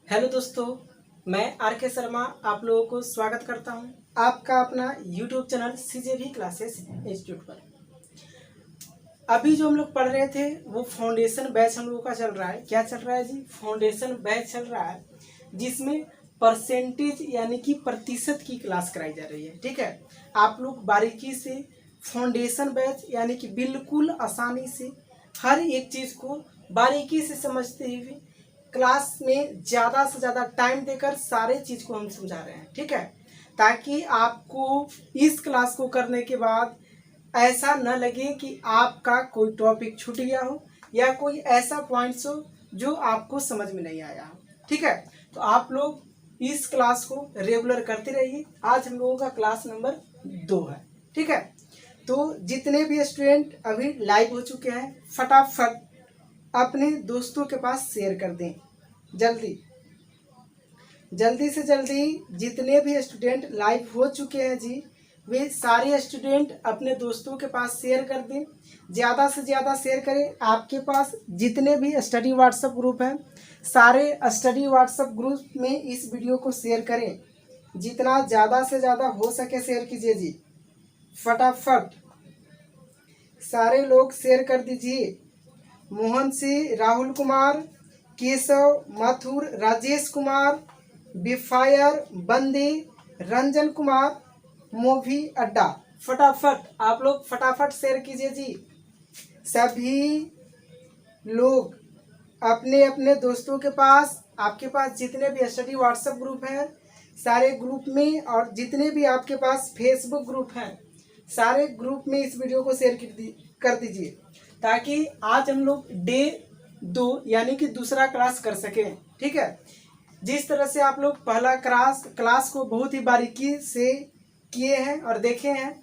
Hello दोस्तों, मैं are के शर्मा आप लोगों को स्वागत करता हूं आपका अपना YouTube channel CJV classes institute पर। अभी जो हम लोग पढ़ रहे थे वो फाउंडेशन बैच हम लोगों का चल रहा है। क्या चल रहा है जी? फाउंडेशन बैच चल रहा है, जिसमें परसेंटेज यानी कि प्रतिशत की क्लास कराई जा रही है। ठीक है, आप लोग बारीकी से फाउंडेशन बैच यानी कि बिल्कुल आसानी से हर एक चीज़ को बारीकी से समझते हुए क्लास में ज़्यादा से ज़्यादा टाइम देकर सारे चीज़ को हम समझा रहे हैं। ठीक है, ताकि आपको इस क्लास को करने के बाद ऐसा न लगे कि आपका कोई टॉपिक छूट गया हो या कोई ऐसा पॉइंट्स हो जो आपको समझ में नहीं आया हो। ठीक है, तो आप लोग इस क्लास को रेगुलर करते रहिए। आज हम लोगों का क्लास नंबर 2 है। ठीक है, तो जितने भी स्टूडेंट अभी लाइव हो चुके हैं फटाफट अपने दोस्तों के पास शेयर कर दें। जल्दी से जल्दी जितने भी स्टूडेंट लाइव हो चुके हैं जी, वे सारे स्टूडेंट अपने दोस्तों के पास शेयर कर दें। ज़्यादा से ज़्यादा शेयर करें। आपके पास जितने भी स्टडी व्हाट्सएप ग्रुप हैं, सारे स्टडी व्हाट्सएप ग्रुप में इस वीडियो को शेयर करें। जितना ज़्यादा से ज़्यादा हो सके शेयर कीजिए जी, फटाफट सारे लोग शेयर कर दीजिए। मोहन सिंह, राहुल कुमार, केशव, मथुर, राजेश कुमार, बिफायर, बंदे, रंजन कुमार, मोभी अड्डा, फटाफट आप लोग फटाफट शेयर कीजिए जी। सभी लोग अपने अपने दोस्तों के पास, आपके पास जितने भी स्टडी व्हाट्सएप ग्रुप हैं सारे ग्रुप में, और जितने भी आपके पास फेसबुक ग्रुप हैं सारे ग्रुप में इस वीडियो को शेयर कर दीजिए, ताकि आज हम लोग डे 2 यानी कि दूसरा क्लास कर सकें। ठीक है, जिस तरह से आप लोग पहला क्लास को बहुत ही बारीकी से किए हैं और देखे हैं,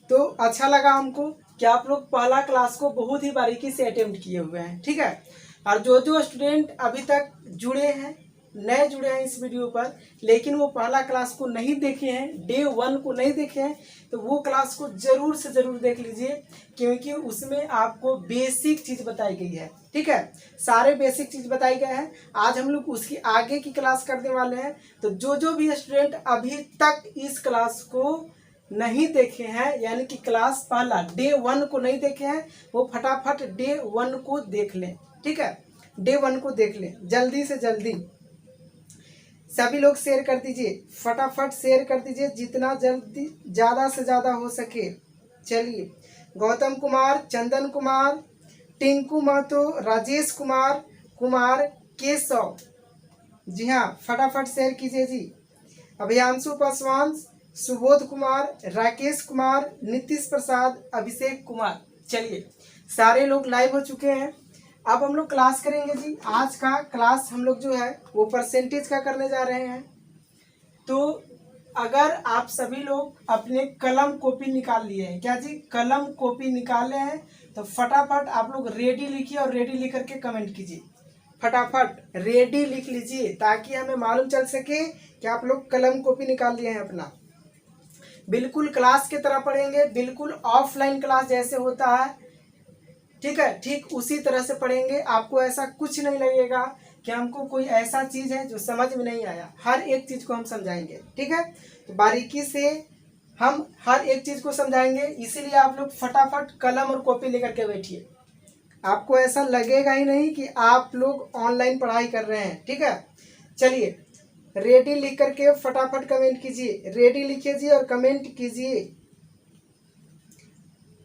तो अच्छा लगा हमको कि आप लोग पहला क्लास को बहुत ही बारीकी से अटेम्प्ट किए हुए हैं। ठीक है, और जो स्टूडेंट अभी तक जुड़े हैं, नए जुड़े हैं इस वीडियो पर, लेकिन वो पहला क्लास को नहीं देखे हैं, डे 1 को नहीं देखे हैं, तो वो क्लास को ज़रूर से ज़रूर देख लीजिए, क्योंकि उसमें आपको बेसिक चीज़ बताई गई है। ठीक है, सारे बेसिक चीज़ बताई गए हैं। आज हम लोग उसकी आगे की क्लास करने वाले हैं। तो जो भी स्टूडेंट अभी तक इस क्लास को नहीं देखे हैं, यानी कि क्लास पहला डे 1 को नहीं देखे हैं, वो फटाफट डे 1 को देख लें। ठीक है, डे 1 को देख लें जल्दी से जल्दी। सभी लोग शेयर कर दीजिए, फटाफट शेयर कर दीजिए जितना जल्दी ज़्यादा से ज़्यादा हो सके। चलिए, गौतम कुमार, चंदन कुमार, टिंकू महतो, राजेश कुमार, केशव, जी हाँ फटाफट शेयर कीजिए जी। अभियांशु पासवान, सुबोध कुमार, राकेश कुमार, नीतीश प्रसाद, अभिषेक कुमार। चलिए, सारे लोग लाइव हो चुके हैं। अब हम लोग क्लास करेंगे जी। आज का क्लास हम लोग जो है वो परसेंटेज का करने जा रहे हैं। तो अगर आप सभी लोग अपने कलम कॉपी निकाल लिए हैं, क्या जी कलम कॉपी निकाले हैं, तो फटाफट आप लोग रेडी लिखिए और रेडी लिख करके कमेंट कीजिए। फटाफट रेडी लिख लीजिए ताकि हमें मालूम चल सके कि आप लोग कलम कॉपी निकाल लिए हैं अपना। बिल्कुल क्लास की तरह पढ़ेंगे, बिल्कुल ऑफलाइन क्लास जैसे होता है। ठीक है, ठीक उसी तरह से पढ़ेंगे। आपको ऐसा कुछ नहीं लगेगा कि हमको कोई ऐसा चीज़ है जो समझ में नहीं आया। हर एक चीज़ को हम समझाएंगे। ठीक है, तो बारीकी से हम हर एक चीज़ को समझाएंगे, इसीलिए आप लोग फटाफट कलम और कॉपी लेकर के बैठिए। आपको ऐसा लगेगा ही नहीं कि आप लोग ऑनलाइन पढ़ाई कर रहे हैं। ठीक है, चलिए रेडी लिख करके फटाफट कमेंट कीजिए। रेडी लिखिए जी और कमेंट कीजिए।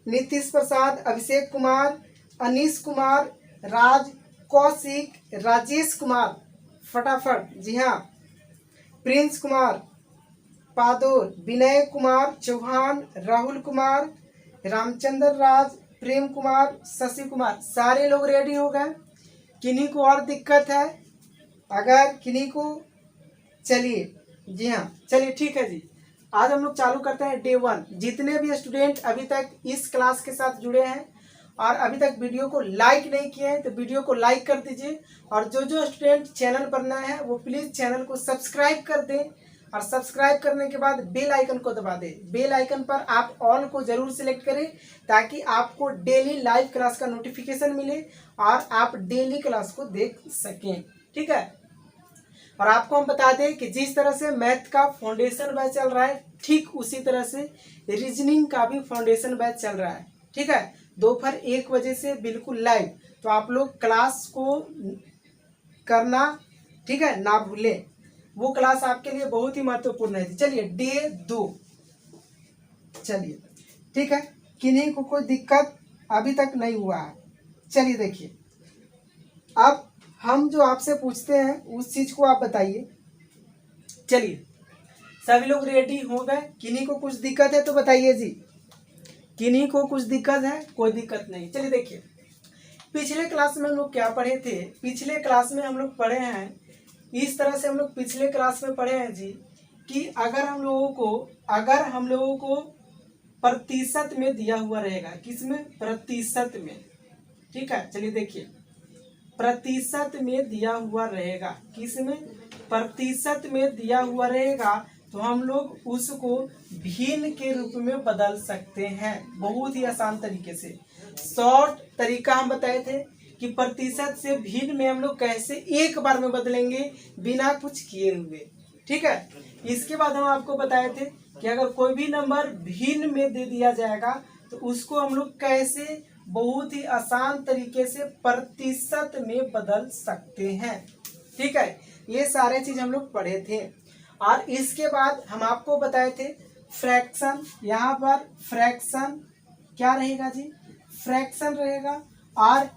नीतीश प्रसाद, अभिषेक कुमार, अनीश कुमार, राज, कौशिक, राजेश कुमार, फटाफट जी हाँ, प्रिंस कुमार, पादोर, विनय कुमार चौहान, राहुल कुमार, रामचंद्र राज, प्रेम कुमार, शशि कुमार, सारे लोग रेडी हो गए। किन्हीं को और दिक्कत है? अगर किन्हीं को, चलिए जी हाँ, चलिए ठीक है जी। आज हम लोग चालू करते हैं डे 1। जितने भी स्टूडेंट अभी तक इस क्लास के साथ जुड़े हैं और अभी तक वीडियो को लाइक नहीं किए हैं, तो वीडियो को लाइक कर दीजिए। और जो स्टूडेंट चैनल पर नए हैं वो प्लीज़ चैनल को सब्सक्राइब कर दें, और सब्सक्राइब करने के बाद बेल आइकन को दबा दें। बेल आइकन पर आप ऑल को ज़रूर सिलेक्ट करें, ताकि आपको डेली लाइव क्लास का नोटिफिकेशन मिले और आप डेली क्लास को देख सकें। ठीक है, और आपको हम बता दें कि जिस तरह से मैथ का फाउंडेशन बैच चल रहा है, ठीक उसी तरह से रीजनिंग का भी फाउंडेशन बैच चल रहा है। ठीक है, दोपहर 1 बजे से बिल्कुल लाइव। तो आप लोग क्लास को करना, ठीक है, ना भूलें। वो क्लास आपके लिए बहुत ही महत्वपूर्ण है। चलिए डे 2, चलिए ठीक है, किन्हीं को कोई दिक्कत अभी तक नहीं हुआ है। चलिए देखिए, अब हम जो आपसे पूछते हैं उस चीज को आप बताइए। चलिए सभी लोग रेडी हो गए? किन्हीं को कुछ दिक्कत है तो बताइए जी। किन्हीं को कुछ दिक्कत है? कोई दिक्कत नहीं। चलिए देखिए, पिछले क्लास में हम लोग क्या पढ़े थे? पिछले क्लास में हम लोग पढ़े हैं इस तरह से, हम लोग पिछले क्लास में पढ़े हैं जी कि अगर हम लोगों को प्रतिशत में दिया हुआ रहेगा, किसमें? प्रतिशत में। ठीक है, चलिए देखिए, प्रतिशत में दिया हुआ रहेगा, किसमें? प्रतिशत में दिया हुआ रहेगा, तो हम लोग उसको भिन्न के रूप में बदल सकते हैं बहुत ही आसान तरीके से। शॉर्ट तरीका हम बताए थे कि प्रतिशत से भिन्न में हम लोग कैसे एक बार में बदलेंगे बिना कुछ किए हुए। ठीक है, इसके बाद हम आपको बताए थे कि अगर कोई भी नंबर भिन्न में दे दिया जाएगा तो उसको हम लोग कैसे बहुत ही आसान तरीके से प्रतिशत में बदल सकते हैं। ठीक है, ये सारे चीज हम लोग पढ़े थे। और इसके बाद हम आपको बताए थे फ्रैक्शन। यहाँ पर फ्रैक्शन क्या रहेगा जी? फ्रैक्शन रहेगा। और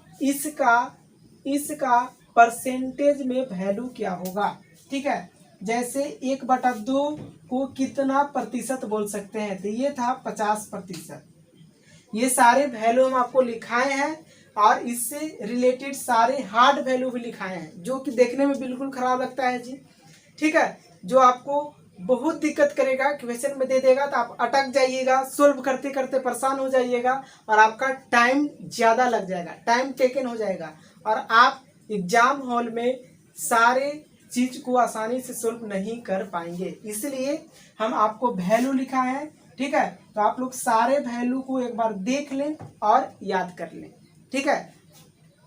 इसका परसेंटेज में वैल्यू क्या होगा? ठीक है, जैसे 1/2 को कितना प्रतिशत बोल सकते हैं? तो ये था 50%। ये सारे वैल्यू हम आपको लिखाए हैं और इससे रिलेटेड सारे हार्ड वैल्यू भी लिखाए हैं, जो कि देखने में बिल्कुल खराब लगता है जी। ठीक है, जो आपको बहुत दिक्कत करेगा, क्वेश्चन में दे देगा तो आप अटक जाइएगा, सोल्व करते करते परेशान हो जाइएगा और आपका टाइम ज़्यादा लग जाएगा, टाइम टेकन हो जाएगा और आप एग्जाम हॉल में सारे चीज को आसानी से सोल्व नहीं कर पाएंगे। इसलिए हम आपको वैल्यू लिखा है। ठीक है, तो आप लोग सारे वैल्यू को एक बार देख लें और याद कर लें। ठीक है,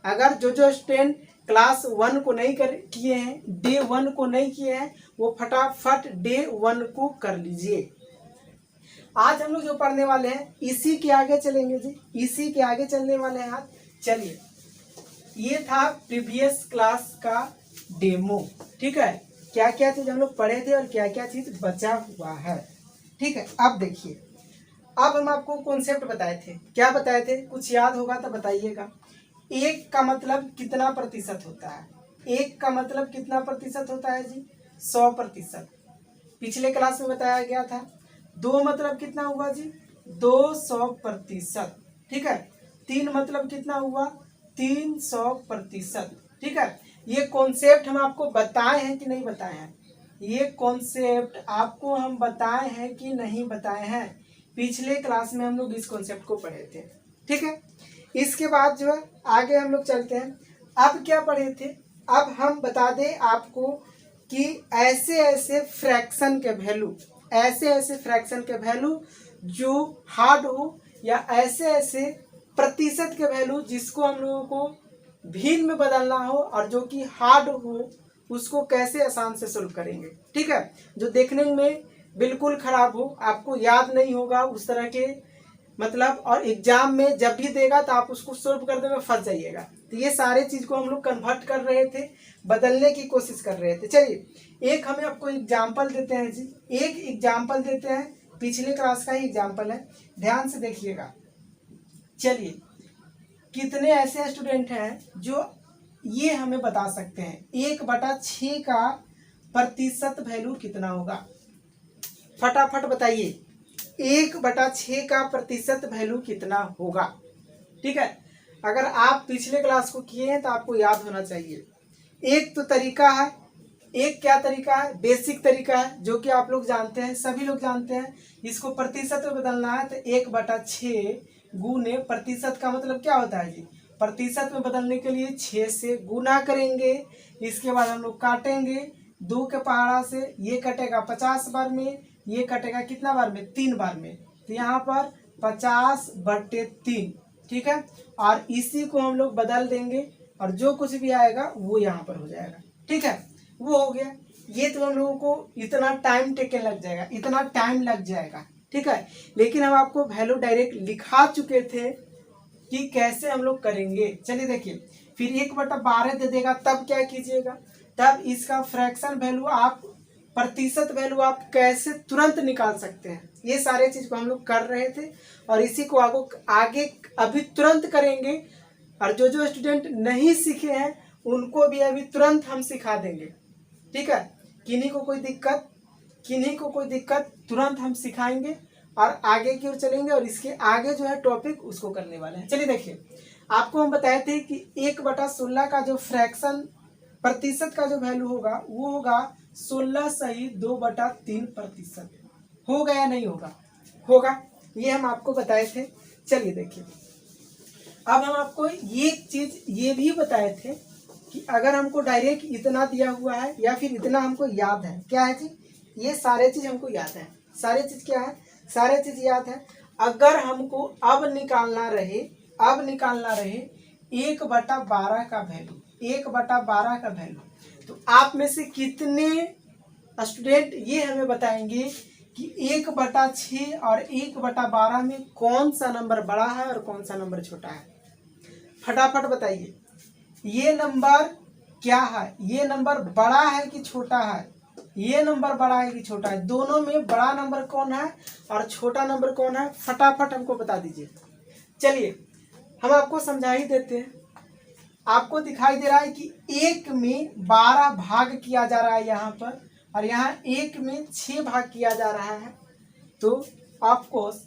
अगर जो स्टूडेंट क्लास 1 को नहीं किए हैं, डे 1 को नहीं किए हैं, वो फटाफट डे 1 को कर लीजिए। आज हम लोग जो पढ़ने वाले हैं इसी के आगे चलेंगे जी, इसी के आगे चलने वाले हैं आज। चलिए, ये था प्रीवियस क्लास का डेमो। ठीक है, क्या क्या चीज हम लोग पढ़े थे और क्या क्या चीज बचा हुआ है। ठीक है, अब देखिए, अब हम आपको कॉन्सेप्ट बताए थे। क्या बताए थे? कुछ याद होगा तो बताइएगा। 1 का मतलब कितना प्रतिशत होता है? 1 का मतलब कितना प्रतिशत होता है जी? 100%। पिछले क्लास में बताया गया था। 2 मतलब कितना हुआ जी? 200%। ठीक है, 3 मतलब कितना हुआ? 300%। ठीक है, ये कॉन्सेप्ट हम आपको बताए हैं कि नहीं बताए हैं? ये कॉन्सेप्ट आपको हम बताए हैं कि नहीं बताए हैं? पिछले क्लास में हम लोग इस कॉन्सेप्ट को पढ़े थे। ठीक है, इसके बाद जो है आगे हम लोग चलते हैं। अब क्या पढ़े थे? अब हम बता दें आपको कि ऐसे ऐसे फ्रैक्शन के वैल्यू जो हार्ड हो, या ऐसे ऐसे प्रतिशत के वैल्यू जिसको हम लोगों को भिन्न में बदलना हो और जो कि हार्ड हो, उसको कैसे आसान से सोल्व करेंगे। ठीक है, जो देखने में बिल्कुल खराब हो, आपको याद नहीं होगा उस तरह के मतलब, और एग्जाम में जब भी देगा तो आप उसको सोल्व करने में फंस जाइएगा। तो ये सारे चीज को हम लोग कन्वर्ट कर रहे थे, बदलने की कोशिश कर रहे थे। चलिए एक हमें आपको एग्जाम्पल देते हैं जी, एक एग्जाम्पल देते हैं, पिछले क्लास का ही एग्जाम्पल है, ध्यान से देखिएगा। चलिए, कितने ऐसे स्टूडेंट हैं जो ये हमें बता सकते हैं 1/6 का प्रतिशत वैल्यू कितना होगा? फटाफट बताइए, 1/6 का प्रतिशत वैल्यू कितना होगा? ठीक है, अगर आप पिछले क्लास को किए हैं तो आपको याद होना चाहिए। एक तो तरीका है, एक क्या तरीका है? बेसिक तरीका है, जो कि आप लोग जानते हैं, सभी लोग जानते हैं। इसको प्रतिशत में बदलना है तो 1/6 गुने, प्रतिशत का मतलब क्या होता है जी? प्रतिशत में बदलने के लिए 6 से गुना करेंगे, इसके बाद हम लोग काटेंगे 2 के पहाड़ा से, ये कटेगा 50 बार में, ये कटेगा कितना बार में? 3 बार में। तो यहाँ पर 50/3। ठीक है, और इसी को हम लोग बदल देंगे और जो कुछ भी आएगा वो यहाँ पर हो जाएगा। ठीक है, वो हो गया। ये तो हम लोगों को इतना टाइम टेकन लग जाएगा, इतना टाइम लग जाएगा, ठीक है। लेकिन हम आपको वैल्यू डायरेक्ट लिखा चुके थे कि कैसे हम लोग करेंगे। चलिए देखिए, फिर 1/12 दे देगा, तब क्या कीजिएगा, तब इसका फ्रैक्शन वैल्यू आप, प्रतिशत वैल्यू आप कैसे तुरंत निकाल सकते हैं। ये सारे चीज को हम लोग कर रहे थे और इसी को आगे अभी तुरंत करेंगे। और जो जो स्टूडेंट नहीं सीखे हैं उनको भी अभी तुरंत हम सिखा देंगे, ठीक है। किन्हीं को कोई दिक्कत तुरंत हम सिखाएंगे और आगे की ओर चलेंगे और इसके आगे जो है टॉपिक उसको करने वाले हैं। चलिए देखिए, आपको हम बताए थे कि 1/16 का जो फ्रैक्शन प्रतिशत का जो वैल्यू होगा वो होगा 16 सही 2/3%। होगा या नहीं होगा? होगा, ये हम आपको बताए थे। चलिए देखिए, अब हम आपको एक चीज ये भी बताए थे कि अगर हमको डायरेक्ट इतना दिया हुआ है या फिर इतना हमको याद है, क्या है जी, ये सारे चीज हमको याद है। सारे चीज क्या है? सारे चीज याद है। अगर हमको अब निकालना रहे 1/12 का वैल्यू, 1/12 का वैल्यू, तो आप में से कितने स्टूडेंट ये हमें बताएंगे कि 1/6 और 1/12 में कौन सा नंबर बड़ा है और कौन सा नंबर छोटा है? फटाफट बताइए। ये नंबर क्या है? ये नंबर बड़ा है कि छोटा है? ये नंबर बड़ा है कि छोटा है? दोनों में बड़ा नंबर कौन है और छोटा नंबर कौन है? फटाफट हमको बता दीजिए। चलिए हम आपको समझा ही देते हैं। आपको दिखाई दे रहा है कि 1 में 12 भाग किया जा रहा है यहाँ पर, और यहाँ 1 में 6 भाग किया जा रहा है। तो ऑफकोर्स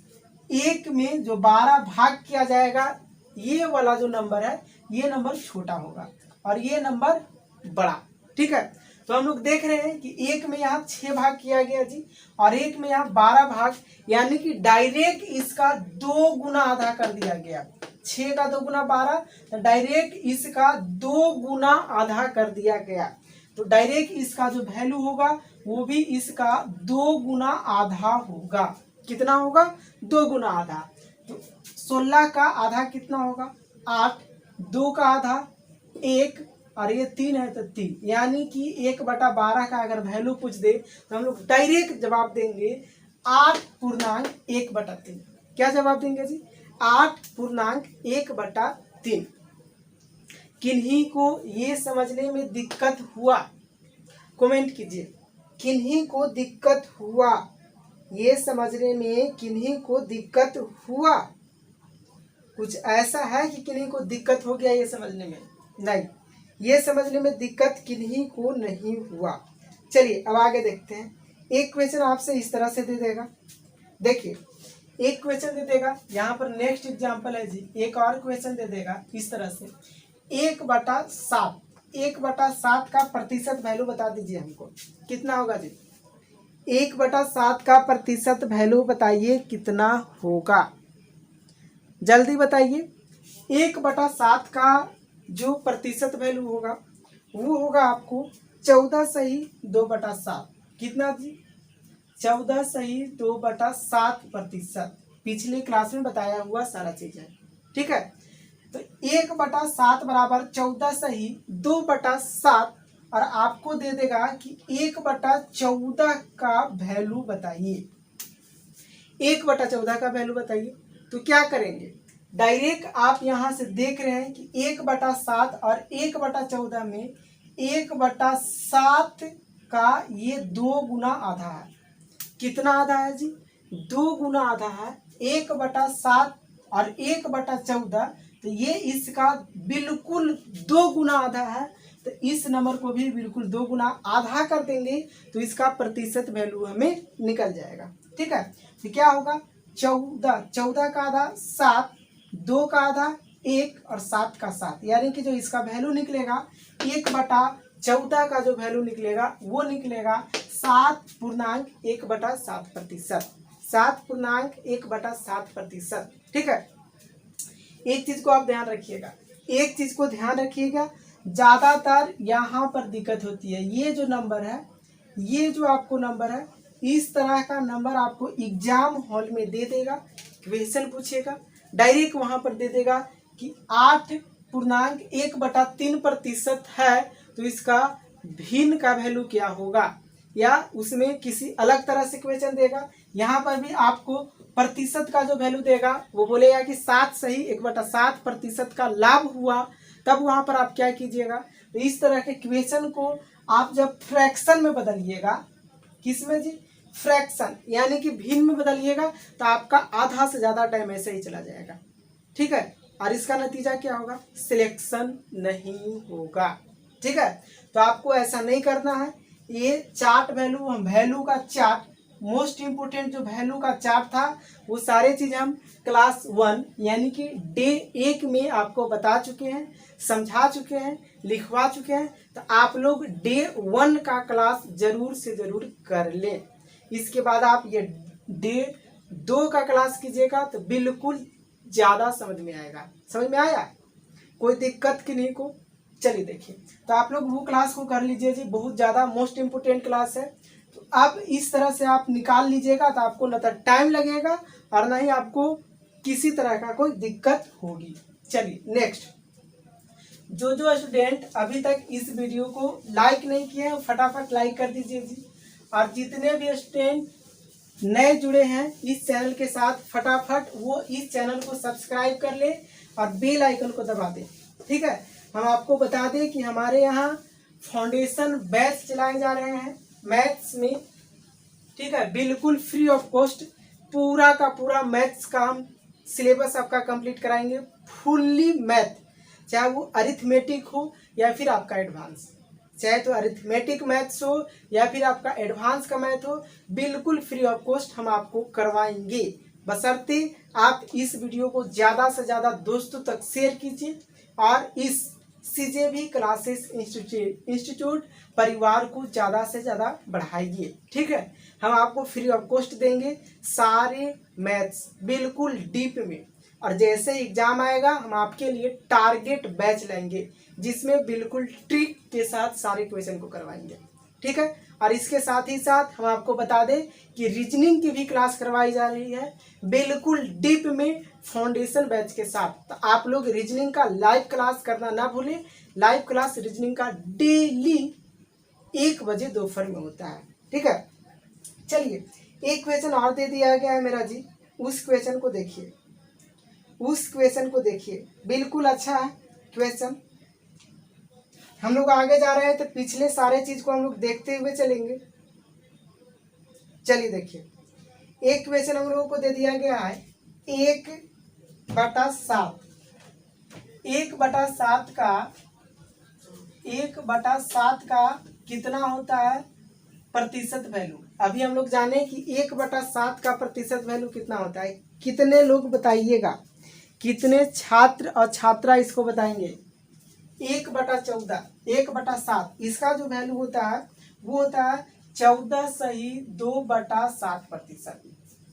1 में जो 12 भाग किया जाएगा, ये वाला जो नंबर है ये नंबर छोटा होगा और ये नंबर बड़ा, ठीक है। तो हम लोग देख रहे हैं कि 1 में यहाँ 6 भाग किया गया जी और 1 में यहाँ 12 भाग, यानी कि डायरेक्ट इसका 2 गुना आधा कर दिया गया। 6 का 2 गुना 12, तो डायरेक्ट इसका 2 गुना आधा कर दिया गया। तो डायरेक्ट इसका जो वैल्यू होगा वो भी इसका 2 गुना आधा होगा। कितना होगा? 2 गुना आधा। तो 16 का आधा कितना होगा? 8, 2 का आधा 1 और ये 3 है तो 3, यानी कि 1/12 का अगर वैल्यू पूछ दे तो हम लोग डायरेक्ट जवाब देंगे 8.1/3। क्या जवाब देंगे जी? 8.1/3। किन्हीं को ये समझने में दिक्कत हुआ? कमेंट कीजिए। किन्हीं को दिक्कत हुआ ये समझने में? किन्हीं को दिक्कत हुआ? कुछ ऐसा है कि किन्हीं को दिक्कत हो गया ये समझने में? नहीं, ये समझने में दिक्कत किन्हीं को नहीं हुआ। चलिए अब आगे देखते हैं। एक क्वेश्चन आपसे इस तरह से दे देगा, देखिए एक क्वेश्चन दे देगा, यहाँ पर नेक्स्ट एग्जांपल है जी, एक और क्वेश्चन दे देगा इस तरह से 1/7, 1/7 का प्रतिशत वैल्यू बता दीजिए हमको, कितना होगा जी? 1/7 का प्रतिशत वैल्यू बताइए कितना होगा, जल्दी बताइए। 1/7 का जो प्रतिशत वैल्यू होगा वो होगा आपको 14 सही 2/7। कितना जी? 14 सही 2/7%। पिछले क्लास में बताया हुआ सारा चीज है, ठीक है। तो 1/7 बराबर 14 सही 2/7, और आपको दे देगा कि 1/14 का वैल्यू बताइए। 1/14 का वैल्यू बताइए। तो क्या करेंगे? डायरेक्ट आप यहां से देख रहे हैं कि 1/7 और 1/14 में 1/7 का ये 2 गुना आधा है। कितना आधा है जी? 2 गुना आधा है। 1/7 और 1/14, तो ये इसका बिल्कुल 2 गुना आधा है। तो इस नंबर को भी बिल्कुल 2 गुना आधा कर देंगे तो इसका प्रतिशत वैल्यू हमें निकल जाएगा, ठीक है। तो क्या होगा? 14 का आधा 7, 2 का आधा 1 और 7 का 7, यानी कि जो इसका वैल्यू निकलेगा 1/14 का जो वैल्यू निकलेगा वो निकलेगा 7.1/7%। 7.1/7%, ठीक है। एक चीज को आप ध्यान रखिएगा, एक चीज को ध्यान रखिएगा, ज्यादातर यहाँ पर दिक्कत होती है। ये जो नंबर है, ये जो आपको नंबर है, इस तरह का नंबर आपको एग्जाम हॉल में दे देगा, क्वेश्चन पूछेगा, डायरेक्ट वहां पर दे देगा कि 8.1/3% है, तो इसका भिन्न का वैल्यू क्या होगा, या उसमें किसी अलग तरह से क्वेश्चन देगा। यहाँ पर भी आपको प्रतिशत का जो वैल्यू देगा वो बोलेगा कि 7 सही 1/7% का लाभ हुआ, तब वहां पर आप क्या कीजिएगा। तो इस तरह के क्वेश्चन को आप जब फ्रैक्शन में बदलिएगा, किसमें जी, फ्रैक्शन यानी कि भिन्न में बदलिएगा, तो आपका आधा से ज्यादा टाइम ऐसे ही चला जाएगा। ठीक है, और इसका नतीजा क्या होगा, सिलेक्शन नहीं होगा। ठीक है, तो आपको ऐसा नहीं करना है। ये चार्ट वैल्यू का चार्ट, मोस्ट इंपोर्टेंट जो वैल्यू का चार्ट था, वो सारे चीज हम क्लास 1 यानी कि डे 1 में आपको बता चुके हैं, समझा चुके हैं, लिखवा चुके हैं। तो आप लोग डे 1 का क्लास जरूर से जरूर कर लें। इसके बाद आप ये डे 2 का क्लास कीजिएगा तो बिल्कुल ज्यादा समझ में आएगा। समझ में आया, कोई दिक्कत की नहीं को। चलिए देखिए, तो आप लोग वो क्लास को कर लीजिए जी, बहुत ज़्यादा मोस्ट इम्पोर्टेंट क्लास है। तो आप इस तरह से आप निकाल लीजिएगा, तो आपको न तो टाइम लगेगा और ना ही आपको किसी तरह का कोई दिक्कत होगी। चलिए नेक्स्ट, जो स्टूडेंट अभी तक इस वीडियो को लाइक नहीं किए हैं फटाफट लाइक कर दीजिए जी, और जितने भी स्टूडेंट नए जुड़े हैं इस चैनल के साथ, फटाफट वो इस चैनल को सब्सक्राइब कर ले और बेल आइकन को दबा दें। ठीक है, हम आपको बता दें कि हमारे यहाँ फाउंडेशन बैच चलाए जा रहे हैं मैथ्स में। ठीक है, बिल्कुल फ्री ऑफ कॉस्ट पूरा का पूरा मैथ्स का हम सिलेबस आपका कंप्लीट कराएंगे, फुल्ली मैथ, चाहे वो अरिथमेटिक हो या फिर आपका एडवांस, चाहे तो अरिथमेटिक मैथ्स हो या फिर आपका एडवांस का मैथ हो, बिल्कुल फ्री ऑफ कॉस्ट हम आपको करवाएंगे। बशर्ते आप इस वीडियो को ज़्यादा से ज़्यादा दोस्तों तक शेयर कीजिए और इस CJB क्लासेस इंस्टीट्यूट परिवार को ज़्यादा से ज़्यादा बढ़ाइए। ठीक है, हम आपको फ्री ऑफ कॉस्ट देंगे सारे मैथ्स बिल्कुल डीप में, और जैसे एग्जाम आएगा हम आपके लिए टारगेट बैच लाएंगे जिसमें बिल्कुल ट्रिक के साथ सारे क्वेश्चन को करवाएंगे। ठीक है, और इसके साथ ही साथ हम आपको बता दें कि रीजनिंग की भी क्लास करवाई जा रही है बिल्कुल डीप में फाउंडेशन बैच के साथ। तो आप लोग रीजनिंग का लाइव क्लास करना ना भूलें। लाइव क्लास रीजनिंग का डेली 1 बजे दोपहर में होता है। ठीक है, चलिए एक क्वेश्चन और दे दिया गया है मेरा जी, उस क्वेश्चन को देखिए, उस क्वेश्चन को देखिए, बिल्कुल अच्छा है क्वेश्चन। हम लोग आगे जा रहे हैं तो पिछले सारे चीज को हम लोग देखते हुए चलेंगे। चलिए देखिए, एक क्वेश्चन हम लोगों को दे दिया गया है 1/7। 1/7 का कितना होता है प्रतिशत वैल्यू। अभी हम लोग जाने कि 1/7 का प्रतिशत वैल्यू कितना होता है। कितने लोग बताइएगा, कितने छात्र और छात्रा इसको बताएंगे। 1/14, 1/7 इसका जो वैल्यू होता है वो होता है 14 सही 2/7%।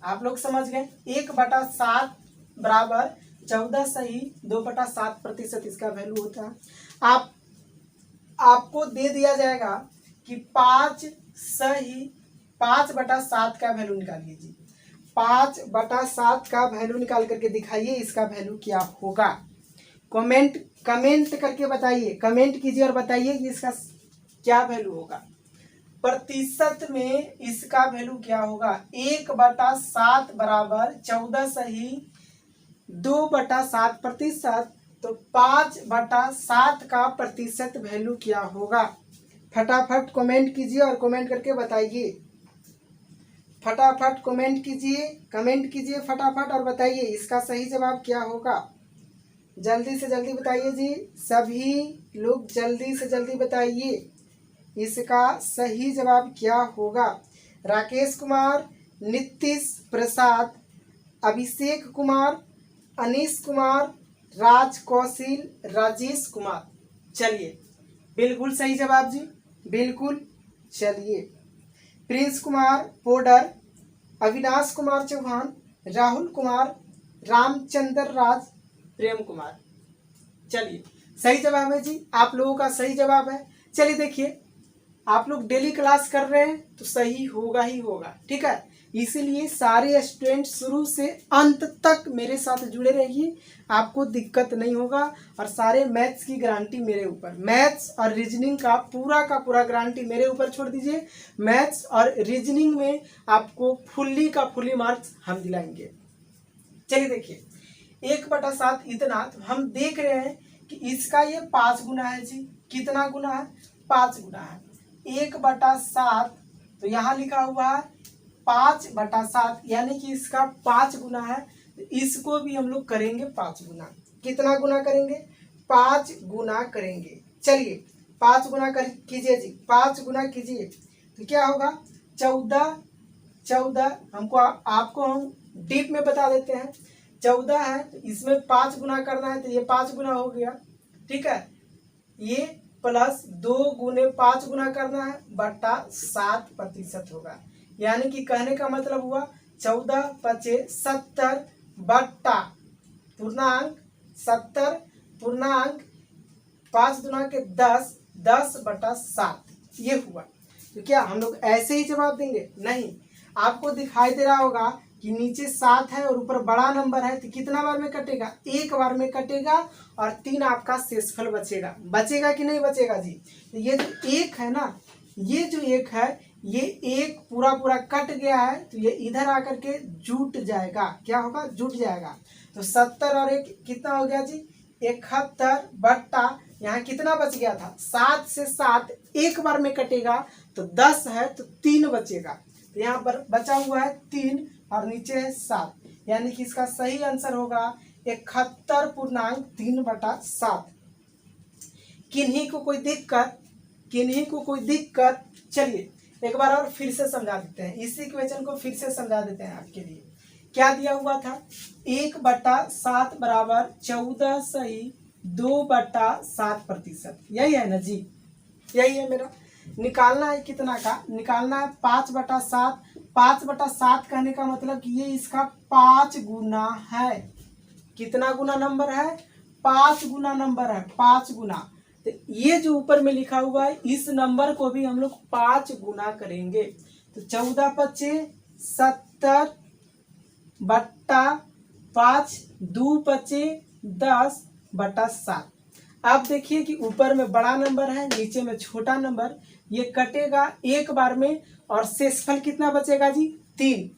आप लोग समझ गए, 1/7 बराबर 14 सही 2/7% इसका वैल्यू होता है। आपको दे दिया जाएगा कि 5/7 का वैल्यू निकालिए जी। 5/7 का वैल्यू निकाल करके दिखाइए, इसका वैल्यू क्या होगा। कमेंट करके बताइए, कमेंट कीजिए और बताइए कि इसका क्या वैल्यू होगा। प्रतिशत में इसका वैल्यू क्या होगा। 1/7 बराबर 14 सही 2/7%, तो 5/7 का प्रतिशत वैल्यू क्या होगा। फटाफट कमेंट कीजिए और कमेंट करके बताइए। फटाफट कमेंट कीजिए फटाफट और बताइए इसका सही जवाब क्या होगा। जल्दी से जल्दी बताइए जी, सभी लोग जल्दी से जल्दी बताइए इसका सही जवाब क्या होगा। राकेश कुमार, नीतीश प्रसाद, अभिषेक कुमार, अनीश कुमार, राज कौशिल, राजेश कुमार। चलिए बिल्कुल सही जवाब जी, बिल्कुल। चलिए प्रिंस कुमार पोडर, अविनाश कुमार चौहान, राहुल कुमार, रामचंद्र राज, प्रेम कुमार। चलिए सही जवाब है जी, आप लोगों का सही जवाब है। चलिए देखिए, आप लोग डेली क्लास कर रहे हैं तो सही होगा ही होगा। ठीक है, इसीलिए सारे स्टूडेंट शुरू से अंत तक मेरे साथ जुड़े रहिए, आपको दिक्कत नहीं होगा। और सारे मैथ्स की गारंटी मेरे ऊपर, मैथ्स और रीजनिंग का पूरा गारंटी मेरे ऊपर छोड़ दीजिए। मैथ्स और रीजनिंग में आपको फुल्ली मार्क्स हम दिलाएंगे। चलिए देखिए, 1/7 इतना, तो हम देख रहे हैं कि इसका ये 5 गुना है जी। कितना गुना है? 5 गुना है। 1/7 तो यहाँ लिखा हुआ है 5/7, यानी कि इसका 5 गुना है। तो इसको भी हम लोग करेंगे 5 गुना। कितना गुना करेंगे? 5 गुना करेंगे। चलिए 5 गुना कीजिए जी, 5 गुना कीजिए तो क्या होगा? 14 हमको आपको हम डीप में बता देते हैं। 14 है तो इसमें 5 गुना करना है, तो ये 5 गुना हो गया, ठीक है। ये प्लस 2 गुने 5 गुना करना है बटा 7% होगा। यानी कि कहने का मतलब हुआ 14×5 = 70 बट्टा पूर्णांक 70 पूर्णांक 5 दूना के 10, 10/7 ये हुआ। तो क्या हम लोग ऐसे ही जवाब देंगे? नहीं, आपको दिखाई दे रहा होगा कि नीचे 7 है और ऊपर बड़ा नंबर है, तो कितना बार में कटेगा? एक बार में कटेगा और 3 आपका शेषफल बचेगा। बचेगा कि नहीं बचेगा जी? तो ये जो 1 है ना, ये जो 1 है, ये 1 पूरा कट गया है, तो ये इधर आकर के जुट जाएगा। क्या होगा? जुट जाएगा। तो 70 और 1 कितना हो गया जी? 71 बट्टा यहाँ कितना बच गया था? 7 से 7 एक बार में कटेगा, तो 10 है तो 3 बचेगा। तो यहाँ पर बचा हुआ है 3 और नीचे है 7, यानी कि इसका सही आंसर होगा 71.3/7। किन्हीं को कोई दिक्कत? चलिए एक बार और फिर से समझा देते हैं, इसी क्वेश्चन को फिर से समझा देते हैं आपके लिए। क्या दिया हुआ था? 1/7 बराबर 14 सही 2/7%। यही है ना जी? यही है मेरा। निकालना है कितना का? निकालना है 5/7। 5/7 कहने का मतलब कि ये इसका 5 गुना है। कितना गुना नंबर है? 5 गुना नंबर है, 5 गुना। तो ये जो ऊपर में लिखा हुआ है, इस नंबर को भी हम लोग 5 गुना करेंगे। तो 14×5 = 70 बट्टा 5, 2×5 = 10/7। अब देखिए कि ऊपर में बड़ा नंबर है, नीचे में छोटा नंबर, ये कटेगा एक बार में और शेषफल कितना बचेगा जी? 3।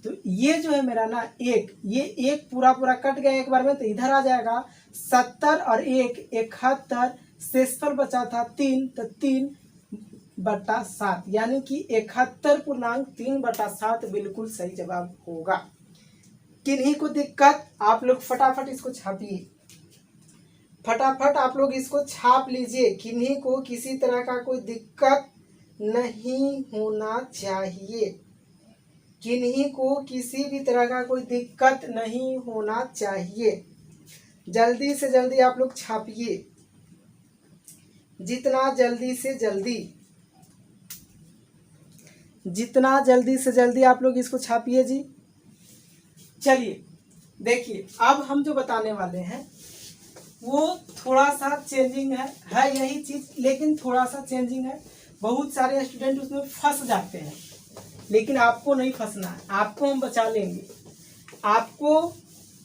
तो ये जो है मेरा ना 1, ये 1 पूरा कट गया एक बार में, तो इधर आ जाएगा 70 और 1 71, शेषफल बचा था 3, तो 3/7, यानी कि 71.3/7 बिल्कुल सही जवाब होगा। किन्हीं को दिक्कत? आप लोग फटाफट इसको छापिए, फटाफट आप लोग इसको छाप लीजिए। किन्हीं को किसी तरह का कोई दिक्कत नहीं होना चाहिए। किन्हीं को किसी भी तरह का कोई दिक्कत नहीं होना चाहिए। जल्दी से जल्दी आप लोग छापिए, जितना जल्दी से जल्दी आप लोग इसको छापिए जी। चलिए देखिए, अब हम जो बताने वाले हैं वो थोड़ा सा चेंजिंग है यही चीज़, लेकिन थोड़ा सा चेंजिंग है। बहुत सारे स्टूडेंट उसमें फंस जाते हैं, लेकिन आपको नहीं फंसना है, आपको हम बचा लेंगे। आपको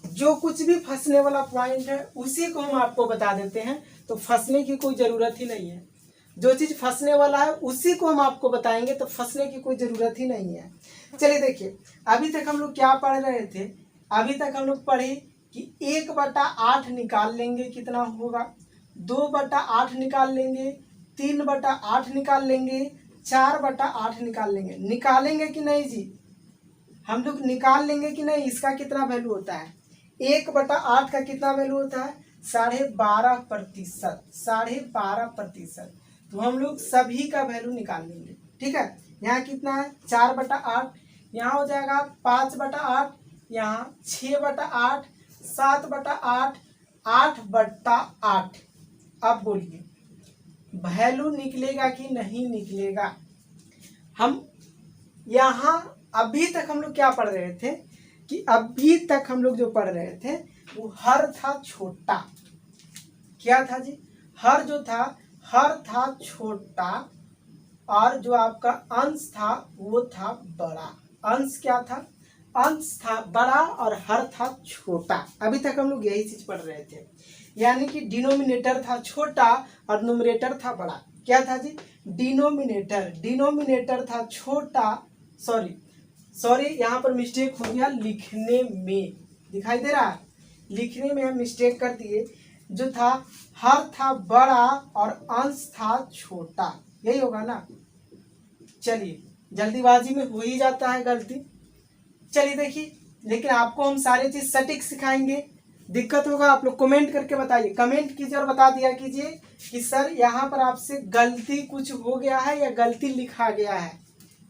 जो कुछ भी फंसने वाला पॉइंट है उसी को हम आपको बता देते हैं, तो फंसने की कोई ज़रूरत ही नहीं है। जो चीज़ फंसने वाला है उसी को हम आपको बताएंगे, तो फंसने की कोई ज़रूरत ही नहीं है। चलिए देखिए, अभी तक हम लोग क्या पढ़ रहे थे? अभी तक हम लोग पढ़े कि 1/8 निकाल लेंगे, कितना होगा? 2/8 निकाल लेंगे, 3/8 निकाल लेंगे, 4/8 निकाल लेंगे। निकालेंगे कि नहीं जी? हम लोग निकाल लेंगे कि नहीं? इसका कितना वैल्यू होता है? 1/8 का कितना वैल्यू होता है? 12.5%। 12.5%। तो हम लोग सभी का वैल्यू निकाल लेंगे, ठीक है। यहाँ कितना है? 4/8, यहाँ हो जाएगा 5/8, यहाँ 6/8, 7/8, 8/8। अब बोलिए वैल्यू निकलेगा कि नहीं निकलेगा? हम यहाँ अभी तक हम लोग क्या पढ़ रहे थे कि अभी तक हम लोग जो पढ़ रहे थे वो हर था छोटा। क्या था जी? हर था छोटा और जो आपका अंश था वो था बड़ा। अंश क्या था, अंश था बड़ा और हर था छोटा। अभी तक हम लोग यही चीज पढ़ रहे थे, यानी कि डिनोमिनेटर था छोटा और न्यूमरेटर था बड़ा। क्या था जी, डिनोमिनेटर था छोटा, सॉरी यहाँ पर मिस्टेक हो गया, लिखने में दिखाई दे रहा है, लिखने में हम मिस्टेक कर दिए। जो था हर था बड़ा और अंश था छोटा, यही होगा ना। चलिए, जल्दीबाजी में हो ही जाता है गलती। चलिए देखिए, लेकिन आपको हम सारी चीज सटीक सिखाएंगे। दिक्कत होगा आप लोग कमेंट करके बताइए, कमेंट कीजिए और बता दिया कीजिए कि सर यहाँ पर आपसे गलती कुछ हो गया है या गलती लिखा गया है।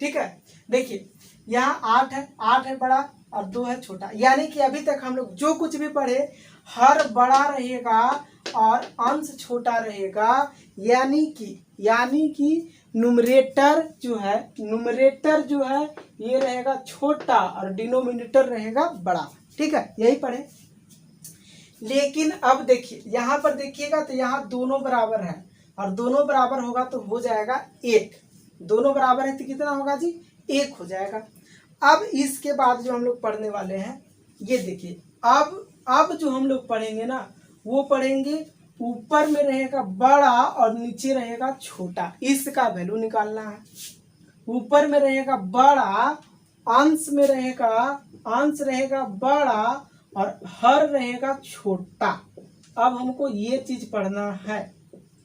ठीक है, देखिए यहाँ 8 है, 8 है बड़ा और 2 है छोटा, यानी कि अभी तक हम लोग जो कुछ भी पढ़े हर बड़ा रहेगा और अंश छोटा रहेगा, यानी कि न्यूमरेटर जो है ये रहेगा छोटा और डिनोमिनेटर रहेगा बड़ा। ठीक है, यही पढ़े। लेकिन अब देखिए यहाँ पर देखिएगा तो यहाँ दोनों बराबर है और दोनों बराबर होगा तो हो जाएगा 1, दोनों बराबर है तो कितना होगा जी, 1 हो जाएगा। अब इसके बाद जो हम लोग पढ़ने वाले हैं ये देखिए, अब जो हम लोग पढ़ेंगे ना वो पढ़ेंगे ऊपर में रहेगा बड़ा और नीचे रहेगा छोटा, इसका वैल्यू निकालना है। ऊपर में रहेगा बड़ा, अंश में रहेगा बड़ा और हर रहेगा छोटा। अब हमको ये चीज पढ़ना है।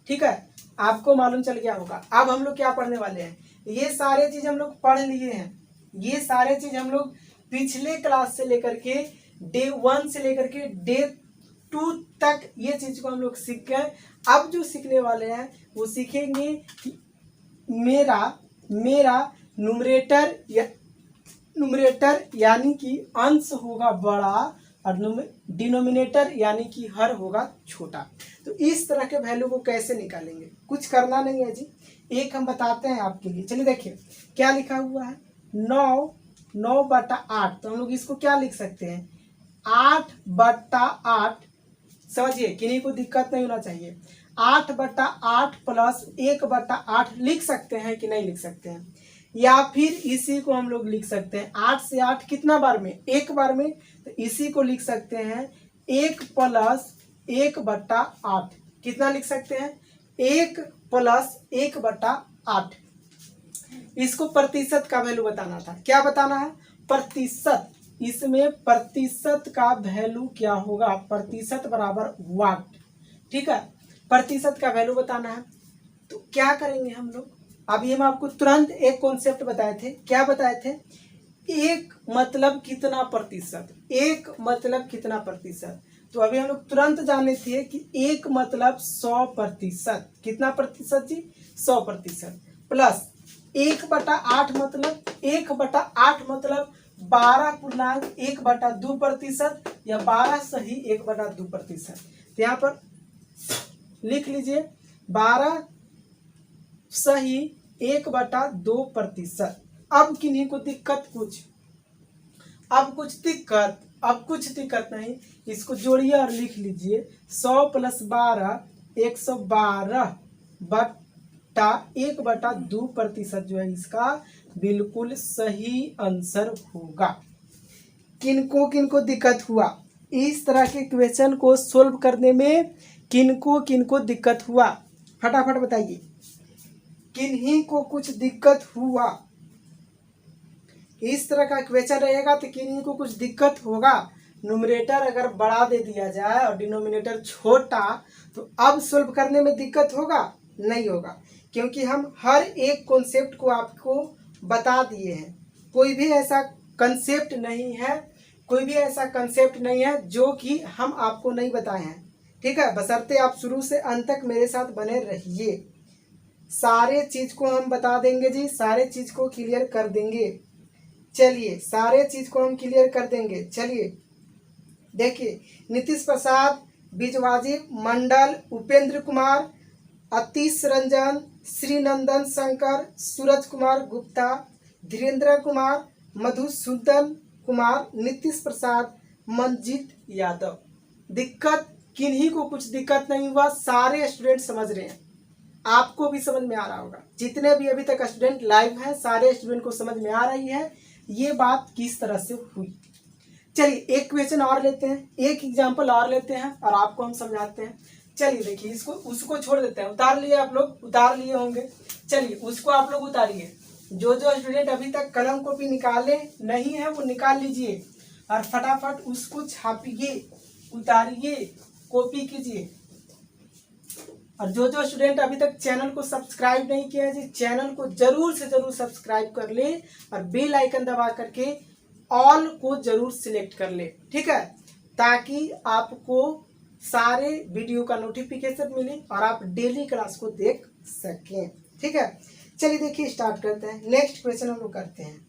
ठीक है, आपको मालूम चल गया होगा। अब हम लोग क्या पढ़ने वाले हैं, ये सारे चीज हम लोग पढ़ लिए हैं, ये सारे चीज हम लोग पिछले क्लास से लेकर के डे 1 से लेकर के डे 2 तक ये चीज को हम लोग सीख गए। अब जो सीखने वाले हैं वो सीखेंगे कि मेरा न्यूमरेटर यानी कि अंश होगा बड़ा और डिनोमिनेटर यानी कि हर होगा छोटा। तो इस तरह के वैल्यू को कैसे निकालेंगे, कुछ करना नहीं है जी, एक हम बताते हैं आपके लिए। चलिए देखिए क्या लिखा हुआ है, 9/8। तो हम लोग इसको क्या लिख सकते हैं, 8/8। समझिए, किन्हीं को दिक्कत नहीं होना चाहिए। 8/8 प्लस 1/8 लिख सकते हैं कि नहीं लिख सकते हैं, या फिर इसी को हम लोग लिख सकते हैं 8 से 8 कितना बार में, 1 बार में, तो इसी को लिख सकते हैं 1 प्लस 1/8। कितना लिख सकते हैं, 1 प्लस 1/8। इसको प्रतिशत का वैल्यू बताना था। क्या बताना है, प्रतिशत। इसमें प्रतिशत का वैल्यू क्या होगा, प्रतिशत बराबर वाट। ठीक है, प्रतिशत का वैल्यू बताना है। तो क्या करेंगे हम लोग, अभी हम आपको तुरंत एक कॉन्सेप्ट बताए थे। क्या बताए थे, एक मतलब कितना प्रतिशत, एक मतलब कितना प्रतिशत। तो अभी हम लोग तुरंत जाने थे कि एक मतलब 100%। कितना प्रतिशत जी, 100%। प्लस 1/8 मतलब 1/8 मतलब 12.1/2% या 12 सही 1/2%। तो यहाँ पर लिख लीजिए 12 सही 1/2%। अब किन्हीं को दिक्कत कुछ, अब कुछ दिक्कत नहीं, इसको जोड़िए और लिख लीजिए 100 + 12 112/1/2% जो है इसका बिल्कुल सही आंसर होगा। किनको दिक्कत हुआ इस तरह के क्वेश्चन को सोल्व करने में, किनको दिक्कत हुआ, फटाफट बताइए, किन्हीं को कुछ दिक्कत हुआ। इस तरह का क्वेश्चन रहेगा तो किन्हीं को कुछ दिक्कत होगा। न्यूमरेटर अगर बड़ा दे दिया जाए और डिनोमिनेटर छोटा, तो अब सोल्व करने में दिक्कत होगा, नहीं होगा, क्योंकि हम हर एक कॉन्सेप्ट को आपको बता दिए हैं। कोई भी ऐसा कंसेप्ट नहीं है जो कि हम आपको नहीं बताए हैं। ठीक है, बशर्ते आप शुरू से अंत तक मेरे साथ बने रहिए। सारे चीज को हम बता देंगे जी, सारे चीज को क्लियर कर देंगे। चलिए, सारे चीज को हम क्लियर कर देंगे। चलिए देखिए, नीतीश प्रसाद, बिजवाजी मंडल, उपेंद्र कुमार, अतीश रंजन, श्रीनंदन शंकर, सूरज कुमार गुप्ता, धीरेन्द्र कुमार, मधुसूदन कुमार, नीतीश प्रसाद, मंजीत यादव। दिक्कत किन्हीं को कुछ दिक्कत नहीं हुआ, सारे स्टूडेंट समझ रहे हैं, आपको भी समझ में आ रहा होगा। जितने भी अभी तक स्टूडेंट लाइव हैं सारे स्टूडेंट को समझ में आ रही है। ये बात किस तरह से हुई। चलिए एक क्वेश्चन और लेते हैं, एक एग्जाम्पल और लेते हैं और आपको हम समझाते हैं। चलिए देखिए, इसको उसको छोड़ देते हैं। उतार लिए आप लोग, उतार लिए होंगे। चलिए उसको आप लोग उतारिए। जो जो स्टूडेंट अभी तक कलम कॉपी निकाले नहीं है वो निकाल लीजिए और फटाफट उसको छापिए, उतारिए, कॉपी कीजिए। और जो जो स्टूडेंट अभी तक चैनल को सब्सक्राइब नहीं किया है जी, चैनल को जरूर से जरूर सब्सक्राइब कर ले और बेल आइकन दबा करके ऑल को जरूर सिलेक्ट कर ले, ठीक है, ताकि आपको सारे वीडियो का नोटिफिकेशन मिले और आप डेली क्लास को देख सकें, ठीक है। चलिए देखिए स्टार्ट करते हैं। नेक्स्ट क्वेश्चन हम लोग करते हैं।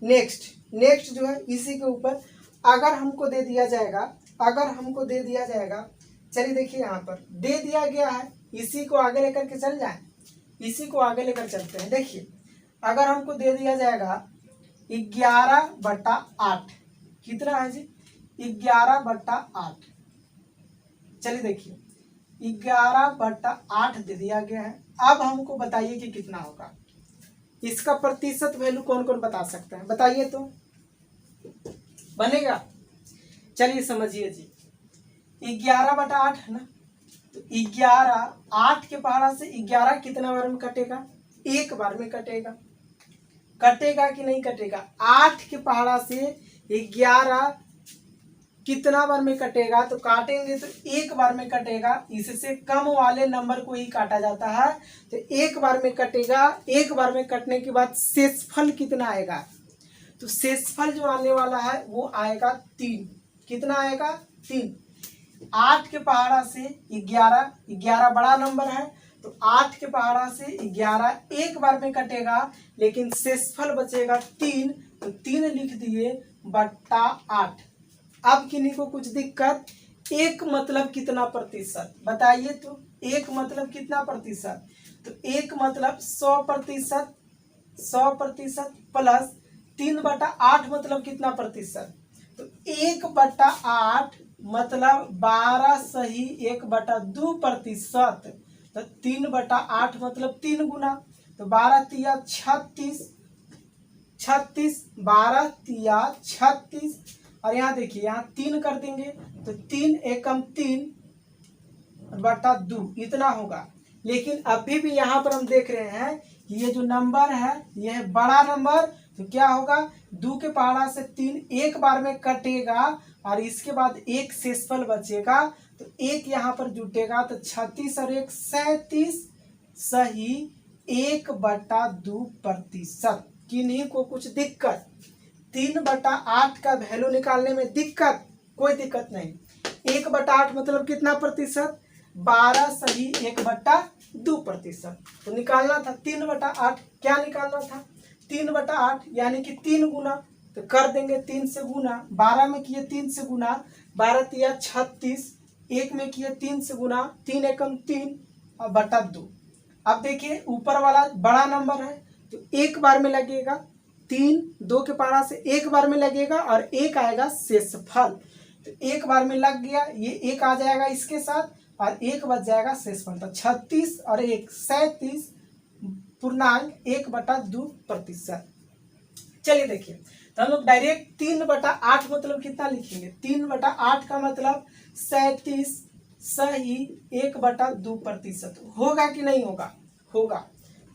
नेक्स्ट जो है इसी के ऊपर अगर हमको दे दिया जाएगा, चलिए देखिए यहाँ पर दे दिया गया है, इसी को आगे लेकर के चल जाए, इसी को आगे लेकर चलते हैं। देखिए अगर हमको दे दिया जाएगा 11/8, कितना है जी, 11/8। चलिए देखिए 11/8 दे दिया गया है। अब हमको बताइए कि कितना होगा। इसका प्रतिशत वैल्यू कौन कौन बता सकता है, बताइए तो बनेगा। चलिए समझिए जी, 11/8 है ना, तो 11 8 के पहाड़ा से 11 कितना बार में कटेगा, एक बार में कटेगा। कटेगा कि नहीं कटेगा, 8 के पहाड़ा से 11 कितना बार में कटेगा, तो काटेंगे तो एक बार में कटेगा। इससे कम वाले नंबर को ही काटा जाता है, तो एक बार में कटेगा। एक बार में कटने के बाद शेषफल कितना आएगा, तो शेषफल जो आने वाला है वो आएगा 3। कितना आएगा, 3। 8 के पहाड़ा से 11 बड़ा नंबर है, तो 8 के पहाड़ा से 11 एक बार में कटेगा, लेकिन शेषफल बचेगा 3, तो 3 लिख दिए बट्टा 8। अब किन्हीं को कुछ दिक्कत, एक मतलब कितना प्रतिशत, बताइए तो, एक मतलब कितना प्रतिशत, तो एक मतलब 100%, 100% प्लस 3/8 मतलब कितना प्रतिशत, तो 1/8 मतलब 12 सही 1/2%, तो 3/8 मतलब 3 गुना, तो 12 तिया 36, 12 तिया 36। और यहाँ देखिए यहाँ 3 कर देंगे तो 3 एकम 3/2 इतना होगा। लेकिन अभी भी यहाँ पर हम देख रहे हैं कि ये जो नंबर है ये है बड़ा नंबर, तो क्या होगा, 2 के पहाड़ा से 3 एक बार में कटेगा और इसके बाद एक शेषफल बचेगा, तो एक यहाँ पर जुटेगा, तो 36 और 1 37 सही 1/2%। किन्हीं को कुछ दिक्कत, 3/8 का वैल्यू निकालने में दिक्कत, कोई दिक्कत नहीं। 1/8 मतलब कितना प्रतिशत, 12 सही 1/2%। तो निकालना था 3/8, क्या निकालना था, 3/8 यानी कि 3 गुना, तो कर देंगे 3 से गुना। 12 में किए 3 से गुना, 12 तिया 36, 1 में किए 3 से गुना, 3 एकम 3 और बटा 2। अब देखिए ऊपर वाला बड़ा नंबर है तो एक बार में लगेगा, 3 2 के पहाड़ा से एक बार में लगेगा और एक आएगा शेषफल, तो एक बार में लग गया, ये एक आ जाएगा इसके साथ और एक बच जाएगा शेषफल, तो 36 और 1 37.1/2%। चलिए देखिए, तो हम लोग डायरेक्ट 3/8 मतलब कितना लिखेंगे, 3/8 का मतलब 37 सही 1/2%। होगा कि नहीं होगा, होगा।